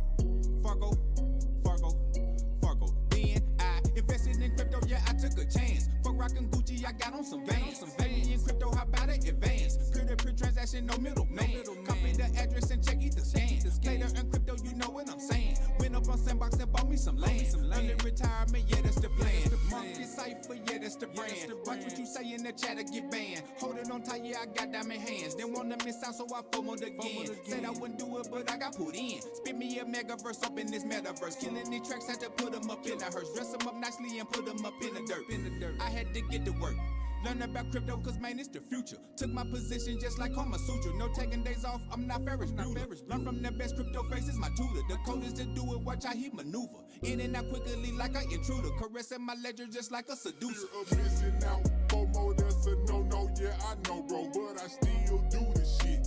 Then I invested in crypto, yeah, I took a chance. Fuck rockin' Gucci, I got on some Vans. Baby in crypto, how about it? Advance. Peer-to-peer transaction, no middleman. Copy the address and check either scan. Later in crypto, you know what I'm saying. Went up on Sandbox and bought me some land. Early retirement, yeah, that's the plan. Market cipher, the chat to get banned. Holding on tight, yeah, I got diamond hands. Didn't want to miss out, so I FOMO'd again. Said I wouldn't do it, but I got put in. Spit me a megaverse up in this metaverse. Killing these tracks, had to put them up in a hearse. Dress them up nicely and put them up in the dirt. I had to get to work. Learn about crypto, cause man, it's the future. Took my position just like Kama Sutra. No taking days off, I'm not Ferris Bueller. Learn from the best crypto faces, my tutor. The code is to do it, watch how he maneuver. In and out quickly like an intruder. Caressing my ledger just like a seducer. Fear of missing out, FOMO, that's a no-no, yeah, I know, bro. But I still do this shit.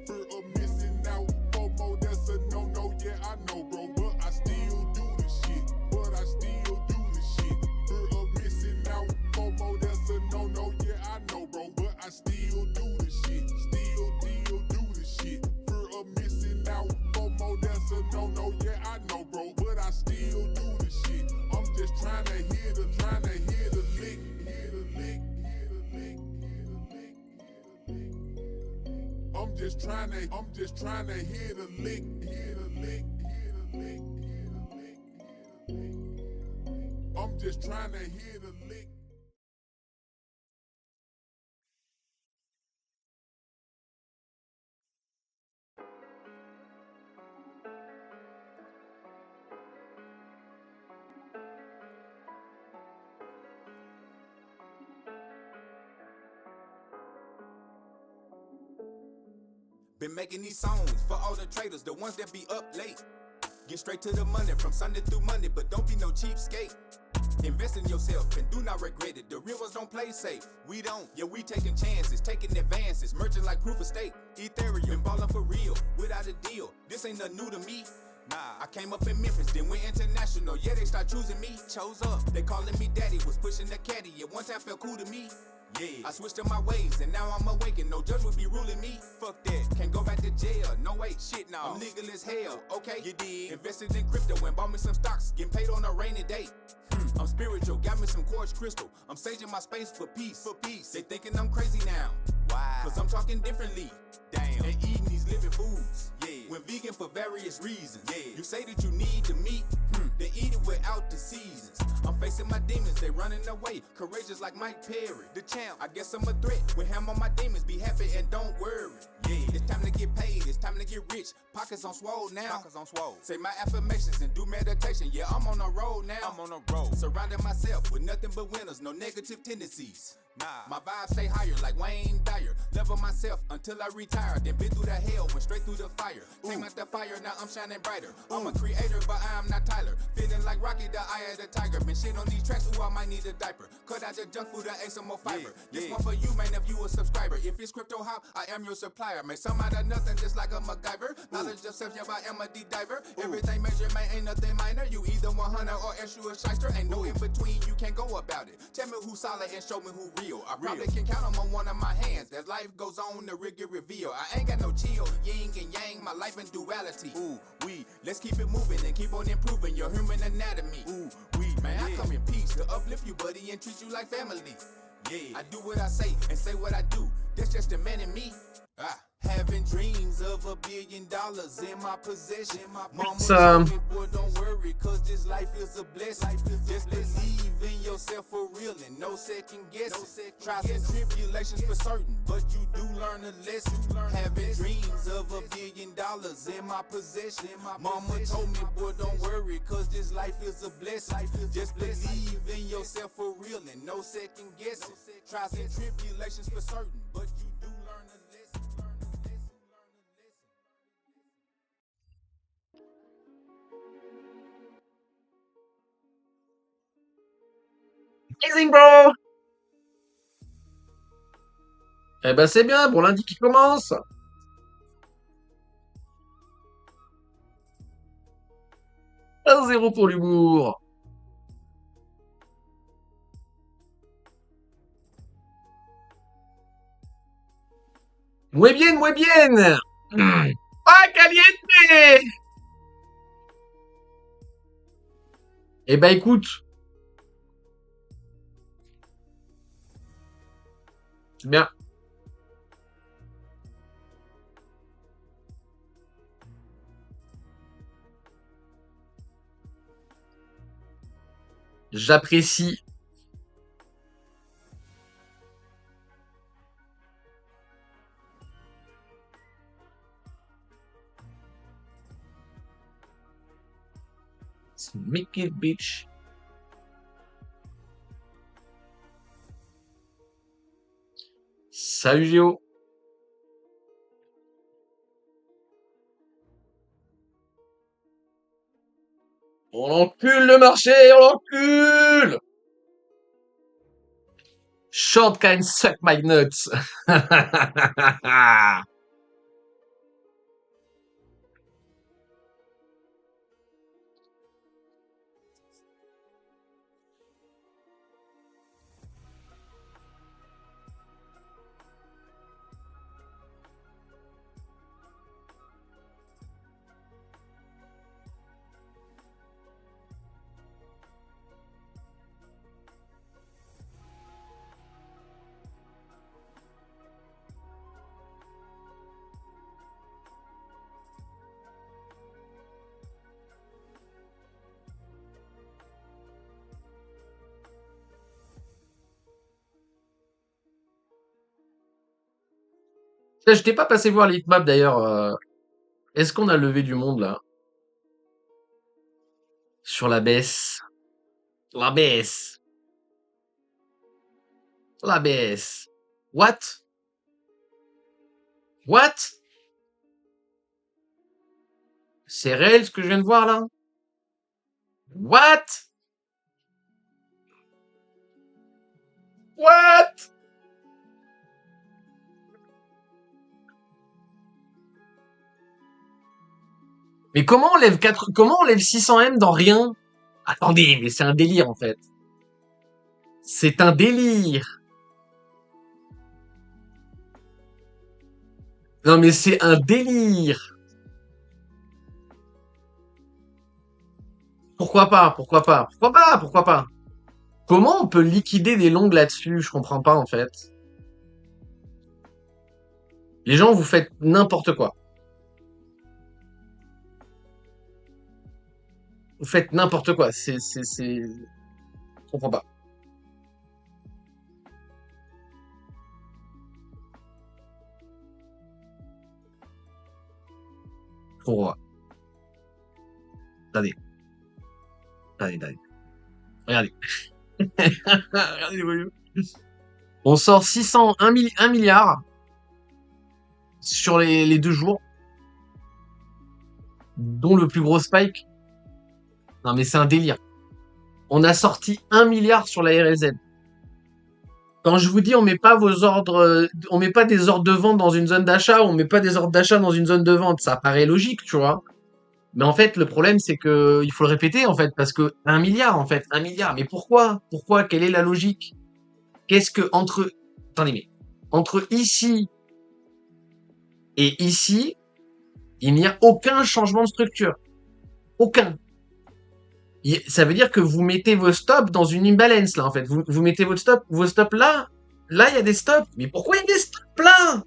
Fear of missing out, FOMO, that's a no-no, yeah, I know, bro. But I still do this shit. Fear of missing out, FOMO, that's a no-no, yeah, I know, bro. But I still do this shit. Fear of missing out, FOMO, that's a no-no, yeah, I know, bro. But I still do this shit. I'm just trying to hear the lick. I'm just trying to hear the lick. I'm just trying to hear the lick. Been making these songs for all the traders, the ones that be up late. Get straight to the money from Sunday through Monday, but don't be no cheapskate. Invest in yourself and do not regret it. The real ones don't play safe. We don't. Yeah, we taking chances, taking advances, merging like proof of stake. Ethereum, been ballin' for real, without a deal. This ain't nothing new to me. Nah, I came up in Memphis, then went international. Yeah, they start choosing me. Chose up. They calling me daddy, was pushing the caddy. At one time felt cool to me. Yeah, I switched up my ways and now I'm awakened. No judge will be ruling me. Fuck that, can't go back to jail. No way, shit now. I'm legal as hell. Okay, you did. Invested in crypto and bought me some stocks. Getting paid on a rainy day. I'm spiritual, got me some quartz crystal. I'm saging my space for peace. They thinking I'm crazy now. Why? Cause I'm talking differently. Damn. And eating these living foods. Yeah. When vegan for various reasons. Yeah. You say that you need the meat. Then eat it without the seasons. I'm facing my demons, they running away. Courageous like Mike Perry, the champ. I guess I'm a threat. With him on my demons, be happy and don't worry. Yeah, it's time to get paid, it's time to get rich. Pockets on swole now. Say my affirmations and do meditation. Yeah, I'm on a road now. Surrounding myself with nothing but winners, no negative tendencies. Nah, my vibes stay higher like Wayne Dyer. Level myself until I retire. Then been through the hell, went straight through the fire. Came out the fire, now I'm shining brighter. I'm a creator, but I am not Tyler. Feeling like Rocky, the eye of the tiger. Been shit on these tracks, ooh, I might need a diaper. Cut out the junk food, I ate some more fiber. This one for you, man, if you a subscriber. If it's crypto hop, I am your supplier. Make some out of nothing, just like a MacGyver. Knowledge of self, yeah, I am a deep diver. Everything measured, man, ain't nothing minor. You either 100 or extra a shyster. Ain't no in between, you can't go about it. Tell me who's solid and show me who real. I probably can count them on one of my hands. As life goes on, the rig get revealed. I ain't got no chill, yin and yang, my life in duality. Ooh, let's keep it moving and keep on improving your human anatomy. Ooh, man, I come in peace to uplift you, buddy, and treat you like family. Yeah, I do what I say and say what I do. That's just the man in me. Having dreams of $1 billion in my possession. Mama told me, boy, don't worry, cause this life is a blessing. Just believe in yourself for real and no second guessing. Trials and tribulations for certain, but you do learn a lesson. Having dreams of $1 billion in my possession. Mama told me, boy, don't worry, cause this life is a blessing. Just believe in yourself for real and no second guessing. Trials and tribulations for certain, but you do learn a lesson. Amazing, bro! Eh ben, c'est bien, bon lundi qui commence. 1-0 pour l'humour. Muy bien, muy bien. ¡Ah, caliente! Eh ben, écoute. Bien. J'apprécie Make it, bitch. Salut Géo. On encule le marché, on l'encule. Short can suck my nuts. Je t'ai pas passé voir l'heatmap d'ailleurs. Est-ce qu'on a levé du monde là? Sur la baisse. La baisse. La baisse. What? What? C'est réel ce que je viens de voir là? What? What? Mais comment on lève 600M dans rien? Attendez, mais c'est un délire en fait. C'est un délire. Non mais c'est un délire. Pourquoi pas? Pourquoi pas? Pourquoi pas? Pourquoi pas? Comment on peut liquider des longues là-dessus? Je comprends pas en fait. Les gens, vous faites n'importe quoi. Vous faites n'importe quoi. Je comprends pas. Je comprends pas. Attendez. Attendez. Regardez. Regardez les voyous. On sort 1 milliard sur les 2 jours, dont le plus gros spike. Non mais c'est un délire. On a sorti 1 milliard sur la RLZ. Quand je vous dis on met pas vos ordres, on met pas des ordres de vente dans une zone d'achat, on met pas des ordres d'achat dans une zone de vente, ça paraît logique, tu vois. Mais en fait, le problème, c'est que il faut le répéter, en fait, parce que 1 milliard, en fait, 1 milliard. Mais pourquoi? Pourquoi? Quelle est la logique? Qu'est-ce que attendez, mais entre ici et ici, il n'y a aucun changement de structure. Aucun. Ça veut dire que vous mettez vos stops dans une imbalance, là, en fait. Vous mettez vos stops là. Là, il y a des stops. Mais pourquoi il y a des stops là?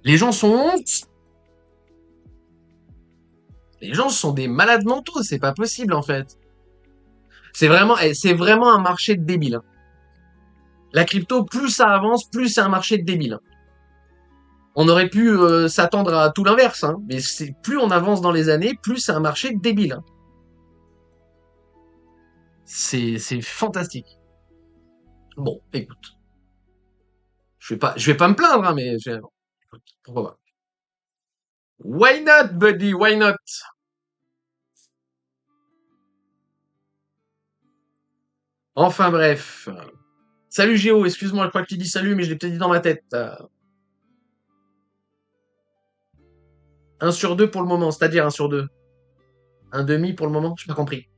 Les gens sont honte. Les gens sont des malades mentaux, c'est pas possible, en fait. C'est vraiment un marché de débiles. Hein. La crypto, plus ça avance, plus c'est un marché de débiles. Hein. On aurait pu s'attendre à tout l'inverse, hein, mais plus on avance dans les années, plus c'est un marché de débiles. Hein. C'est fantastique. Bon, écoute. Je vais pas me plaindre, hein, mais pourquoi pas. Why not, buddy? Why not? Enfin bref. Salut Géo, excuse-moi, je crois que tu dis salut, mais je l'ai peut-être dit dans ma tête. 1 sur 2 pour le moment, c'est-à-dire 1 sur 2. Un demi pour le moment, j'ai pas compris.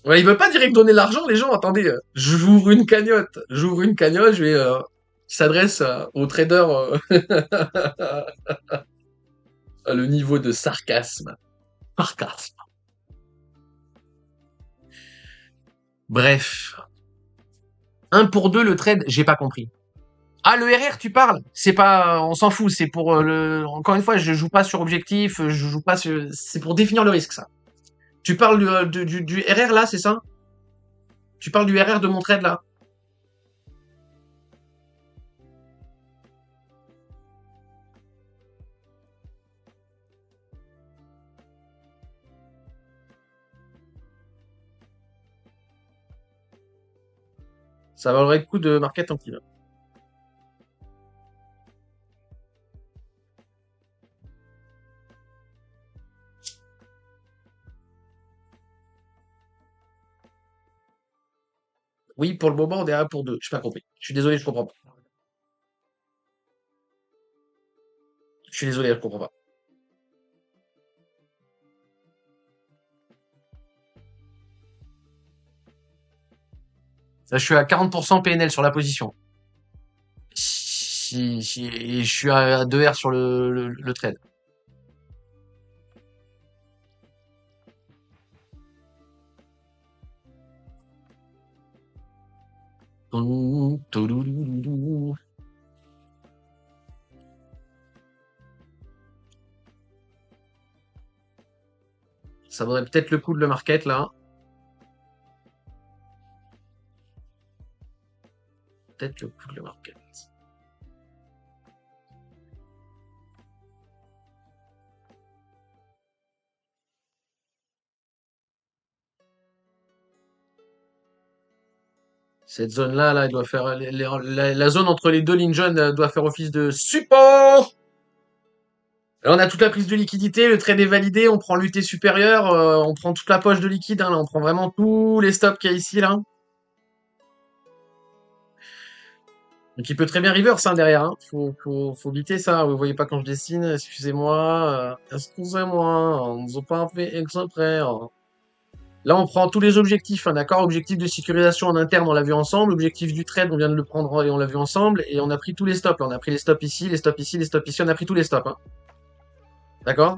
Ouais, il veut pas direct donner l'argent, les gens, attendez, j'ouvre une cagnotte, je vais, qui s'adresse aux traders, à le niveau de sarcasme. Sarcasme. Bref. 1 pour 2 le trade, j'ai pas compris. Ah, le RR, tu parles? C'est pas, on s'en fout, c'est pour encore une fois, je joue pas sur objectif, je joue pas sur, c'est pour définir le risque, ça. Tu parles du RR là, c'est ça? Tu parles du RR de mon trade là? Ça valerait le coup de market en clean. Oui, pour le moment, on est à 1 pour 2. Je pas compris. Je suis désolé, je comprends pas. Je suis désolé, je comprends pas. Là, je suis à 40% PNL sur la position. Et je suis à 2 R sur le trade. Ça vaudrait peut-être le coup de le market là. Peut-être le coup de le market. Cette zone-là, là, elle doit faire la zone entre les deux lignes jaunes doit faire office de support. Là, on a toute la prise de liquidité, le trade est validé, on prend l'UT supérieur, on prend toute la poche de liquide, hein, là, on prend vraiment tous les stops qu'il y a ici, là. Donc il peut très bien reverse hein, derrière, hein. Faut éviter ça. Vous voyez pas quand je dessine, excusez-moi, on nous a pas fait exprès. Hein. Là, on prend tous les objectifs, hein, d'accord? Objectif de sécurisation en interne, on l'a vu ensemble. Objectif du trade, on vient de le prendre et on l'a vu ensemble. Et on a pris tous les stops. Là. On a pris les stops ici, les stops ici, les stops ici. On a pris tous les stops. Hein. D'accord?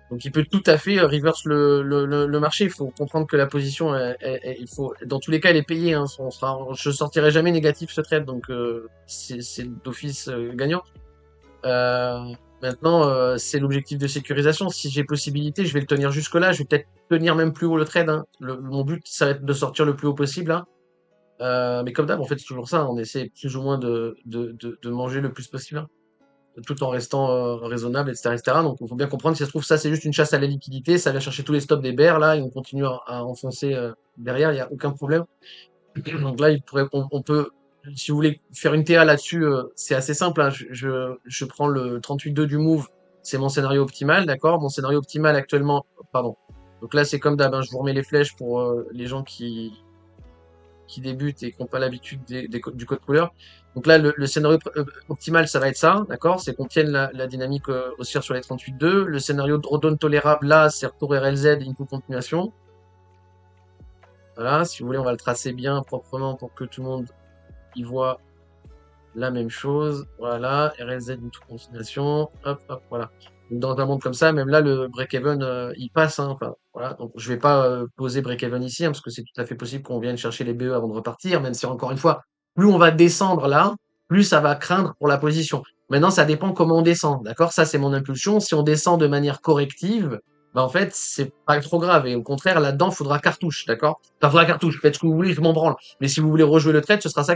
Donc il peut tout à fait reverse le marché. Il faut comprendre que la position, il faut, dans tous les cas, elle est payée. Hein. Je sortirai jamais négatif ce trade, donc c'est d'office gagnant. Maintenant, c'est l'objectif de sécurisation. Si j'ai possibilité, je vais le tenir jusque-là. Je vais peut-être tenir même plus haut le trade. Hein. Mon but, ça va être de sortir le plus haut possible. Hein. Mais comme d'hab, en fait, c'est toujours ça. Hein. On essaie plus ou moins de manger le plus possible. Hein. Tout en restant raisonnable, etc., etc. Donc, il faut bien comprendre, si ça se trouve, ça, c'est juste une chasse à la liquidité. Ça vient chercher tous les stops des bears, là, et on continue à enfoncer derrière. Il n'y a aucun problème. Donc là, on peut, si vous voulez faire une TA là-dessus, c'est assez simple. Hein. Je prends le 38.2 du move, c'est mon scénario optimal, d'accord? Mon scénario optimal actuellement, pardon. Donc là, c'est comme d'hab, hein, je vous remets les flèches pour les gens qui débutent et qui n'ont pas l'habitude du code couleur. Donc là, le scénario optimal, ça va être ça, d'accord? C'est qu'on tienne la dynamique haussière sur les 38.2. Le scénario drawdown tolérable, là, c'est retour RLZ, input continuation. Voilà, si vous voulez, on va le tracer bien proprement pour que tout le monde y voit la même chose. Voilà, RLZ, input continuation. Hop, hop, voilà. Donc dans un monde comme ça, même là, le break-even, il passe. Hein, enfin, voilà. Donc je vais pas poser break-even ici, hein, parce que c'est tout à fait possible qu'on vienne chercher les BE avant de repartir, même si encore une fois, plus on va descendre là, plus ça va craindre pour la position. Maintenant, ça dépend comment on descend, d'accord? Ça, c'est mon impulsion. Si on descend de manière corrective, bah en fait, c'est pas trop grave. Et au contraire, là-dedans, faudra cartouche, d'accord? Enfin, faudra cartouche, faites ce que vous voulez, je m'en branle. Mais si vous voulez rejouer le trade, ce sera ça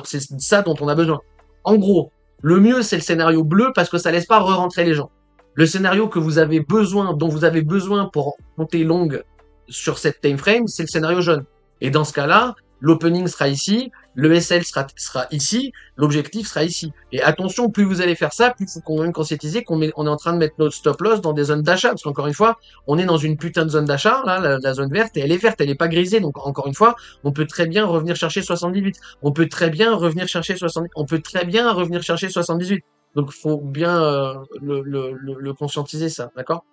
c'est ça dont on a besoin. En gros, le mieux, c'est le scénario bleu parce que ça laisse pas re-rentrer les gens. Le scénario que vous avez besoin, dont vous avez besoin pour monter longue sur cette time frame, c'est le scénario jaune. Et dans ce cas-là, l'opening sera ici, le SL sera ici, l'objectif sera ici. Et attention, plus vous allez faire ça, plus il faut qu'on conscientiser qu'on est en train de mettre notre stop loss dans des zones d'achat. Parce qu'encore une fois, on est dans une putain de zone d'achat, là, la zone verte, et elle est verte, elle est pas grisée. Donc encore une fois, on peut très bien revenir chercher 78. On peut très bien revenir chercher 70. On peut très bien revenir chercher 78. Donc faut bien le conscientiser ça, d'accord?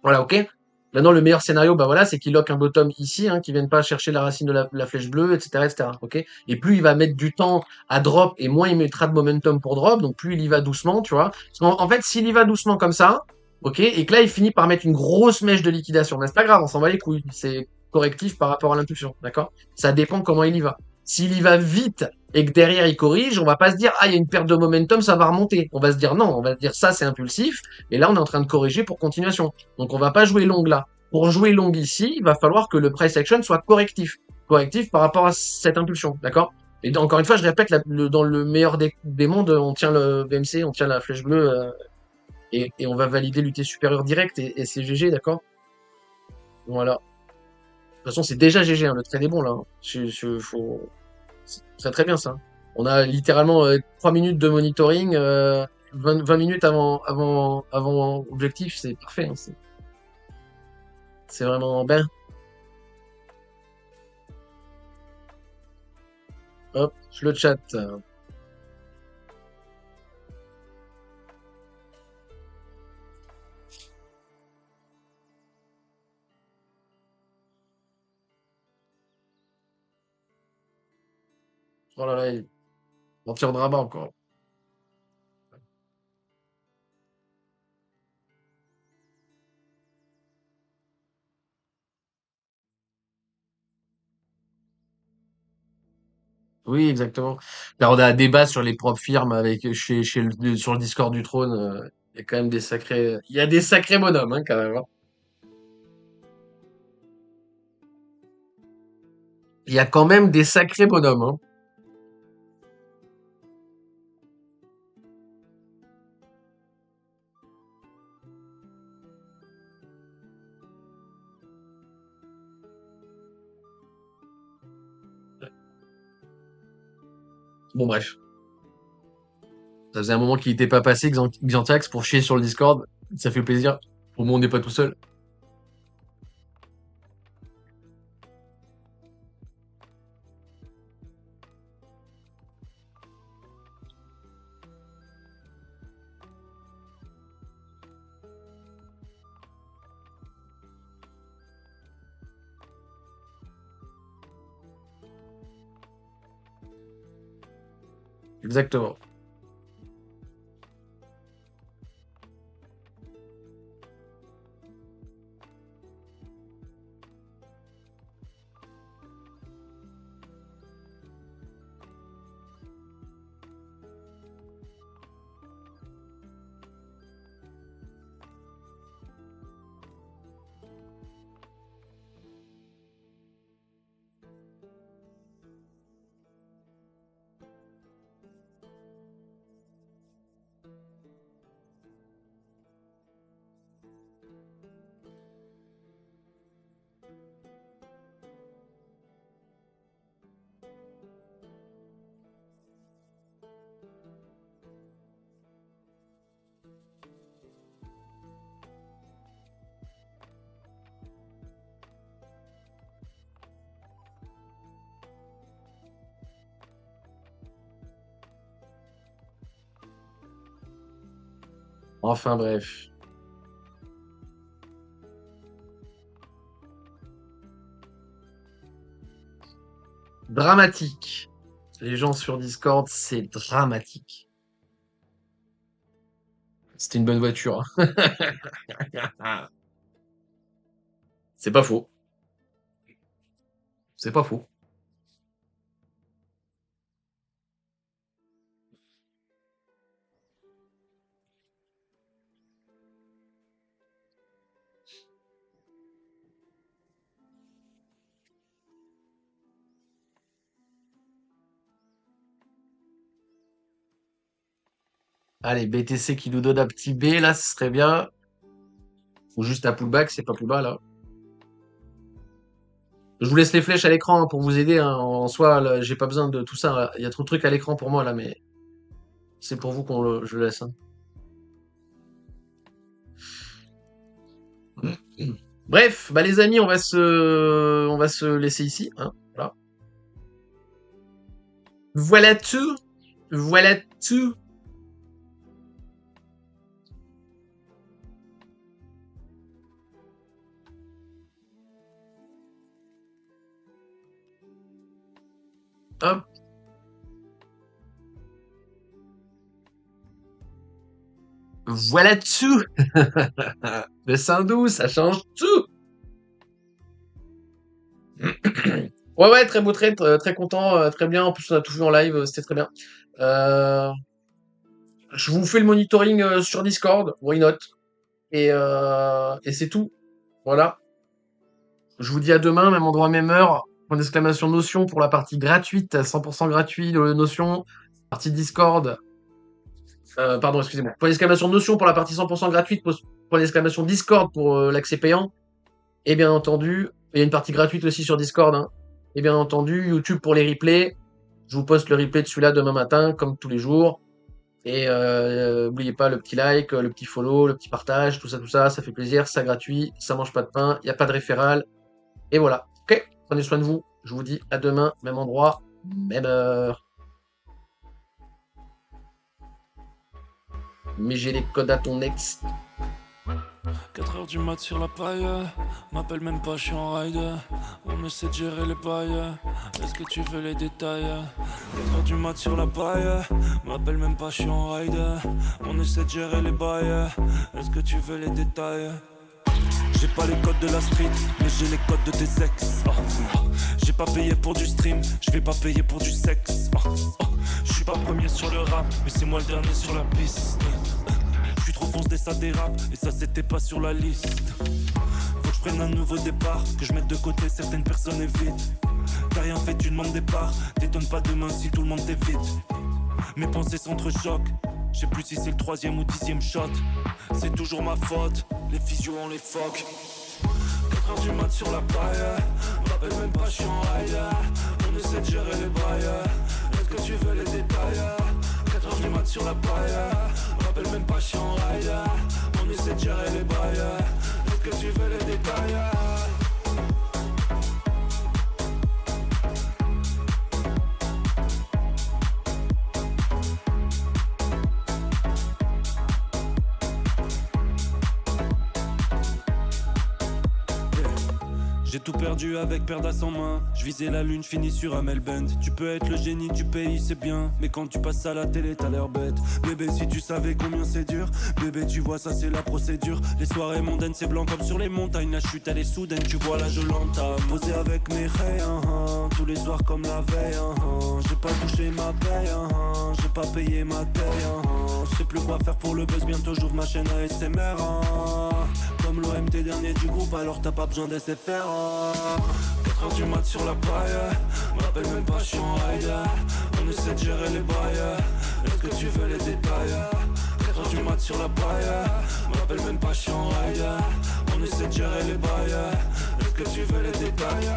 Voilà, ok. Maintenant, le meilleur scénario, bah voilà, c'est qu'il lock un bottom ici, hein, qu'il vienne pas chercher la racine de la flèche bleue, etc., etc. Ok. Et plus il va mettre du temps à drop, et moins il mettra de momentum pour drop, donc plus il y va doucement, tu vois. En fait, s'il y va doucement comme ça, ok, et que là il finit par mettre une grosse mèche de liquidation, mais c'est pas grave, on s'en va les couilles, c'est correctif par rapport à l'impulsion, d'accord? Ça dépend comment il y va. S'il y va vite et que derrière il corrige, on va pas se dire ah il y a une perte de momentum, ça va remonter. On va se dire non, on va se dire ça c'est impulsif et là on est en train de corriger pour continuation. Donc on va pas jouer long là. Pour jouer long ici, il va falloir que le price action soit correctif par rapport à cette impulsion, d'accord? Et donc, encore une fois, je répète, dans le meilleur des mondes, on tient le BMC, on tient la flèche bleue et on va valider l'UT supérieur direct et c'est GG, d'accord? Voilà. toute façon, c'est déjà GG, hein, le trade est bon, là. Hein. C'est très très bien, ça. On a littéralement 3 minutes de monitoring, 20 minutes avant objectif, c'est parfait. Hein, c'est vraiment bien. Hop, le chat. Oh là là, on tire de rabat encore. Oui, exactement. Là, on a un débat sur les propres firmes avec sur le Discord du trône. Il y a quand même il y a des sacrés bonhommes, hein, quand même. Hein. Il y a quand même des sacrés bonhommes. Hein. Bon, bref. Ça faisait un moment qu'il n'était pas passé, Xantax, pour chier sur le Discord. Ça fait plaisir. Au moins, on n'est pas tout seul. Exactement. Enfin, bref. Dramatique. Les gens sur Discord, c'est dramatique. C'était une bonne voiture. Hein. C'est pas faux. C'est pas faux. Allez, BTC qui nous donne un petit B, là, ce serait bien. Ou juste un pullback, c'est pas plus bas, là. Je vous laisse les flèches à l'écran hein, pour vous aider. Hein. En soi, là, j'ai pas besoin de tout ça. Là. Il y a trop de trucs à l'écran pour moi, là, mais c'est pour vous je le laisse. Hein. Bref, bah les amis, on va se laisser ici. Hein. Voilà. Voilà tout. Voilà tout. Hop. Voilà tout. Le 112, ça change tout. Ouais, très beau trade, très content, très bien. En plus, on a tout vu en live, c'était très bien. Je vous fais le monitoring sur Discord, why not? Et c'est tout. Voilà. Je vous dis à demain, même endroit, même heure. Point d'exclamation Notion pour la partie gratuite, 100% gratuit de Notion. Partie Discord. Pardon, excusez-moi. Point d'exclamation Notion pour la partie 100% gratuite. Point d'exclamation Discord pour l'accès payant. Et bien entendu, Il y a une partie gratuite aussi sur Discord, hein. Et bien entendu, YouTube pour les replays. Je vous poste le replay de celui-là demain matin, comme tous les jours. Et n'oubliez pas le petit like, le petit follow, le petit partage, tout ça, ça fait plaisir, c'est gratuit, ça mange pas de pain, il n'y a pas de référal. Et voilà. Ok, prenez soin de vous. Je vous dis à demain, même endroit, même heure. Mais j'ai les codes à ton ex. 4h du mat sur la paille, m'appelle même pas, je suis en ride. On essaie de gérer les bails, est-ce que tu veux les détails? 4h du mat sur la paille, m'appelle même pas, je suis en ride. On essaie de gérer les bails, est-ce que tu veux les détails? J'ai pas les codes de la street, mais j'ai les codes de tes ex. J'ai pas payé pour du stream, je vais pas payer pour du sexe. Je suis pas premier sur le rap, mais c'est moi le dernier sur la piste. J'suis trop foncé, ça dérape, et ça c'était pas sur la liste. Faut que je prenne un nouveau départ, que je mette de côté certaines personnes évitent. T'as rien fait, tu demandes des parts, t'étonnes pas demain si tout le monde t'évite. Mes pensées s'entrechoquent, je sais plus si c'est le 3e ou 10e shot. C'est toujours ma faute, les physios on les fuck. 4h du mat sur la paille, m'appelle même pas, je suis en ride. On essaie de gérer les bails, est-ce que tu veux les détails? 4h du mat sur la paille, m'appelle même pas, je suis en ride. On essaie de gérer les bails, est-ce que tu veux les détails? J'ai tout perdu avec Perdas en main. Je visais la lune, je finis sur un Melbend. Tu peux être le génie du pays, c'est bien, mais quand tu passes à la télé, t'as l'air bête. Bébé, si tu savais combien c'est dur. Bébé, tu vois, ça c'est la procédure. Les soirées mondaines, c'est blanc comme sur les montagnes. La chute, elle est soudaine, tu vois, là je l'entame. Posé avec mes rays, tous les soirs comme la veille. J'ai pas touché ma paye, j'ai pas payé ma taille. Je sais plus quoi faire pour le buzz, bientôt j'ouvre ma chaîne ASMR. Comme l'OMT dernier du groupe, alors t'as pas besoin d'SFR. 4h du mat sur la paille, m'appelle même pas, je suis en ride. On essaie de gérer les bails, est-ce que tu veux les détails? 4h du mat sur la paille, m'appelle même pas, je suis en ride. On essaie de gérer les bails, est-ce que tu veux les détails?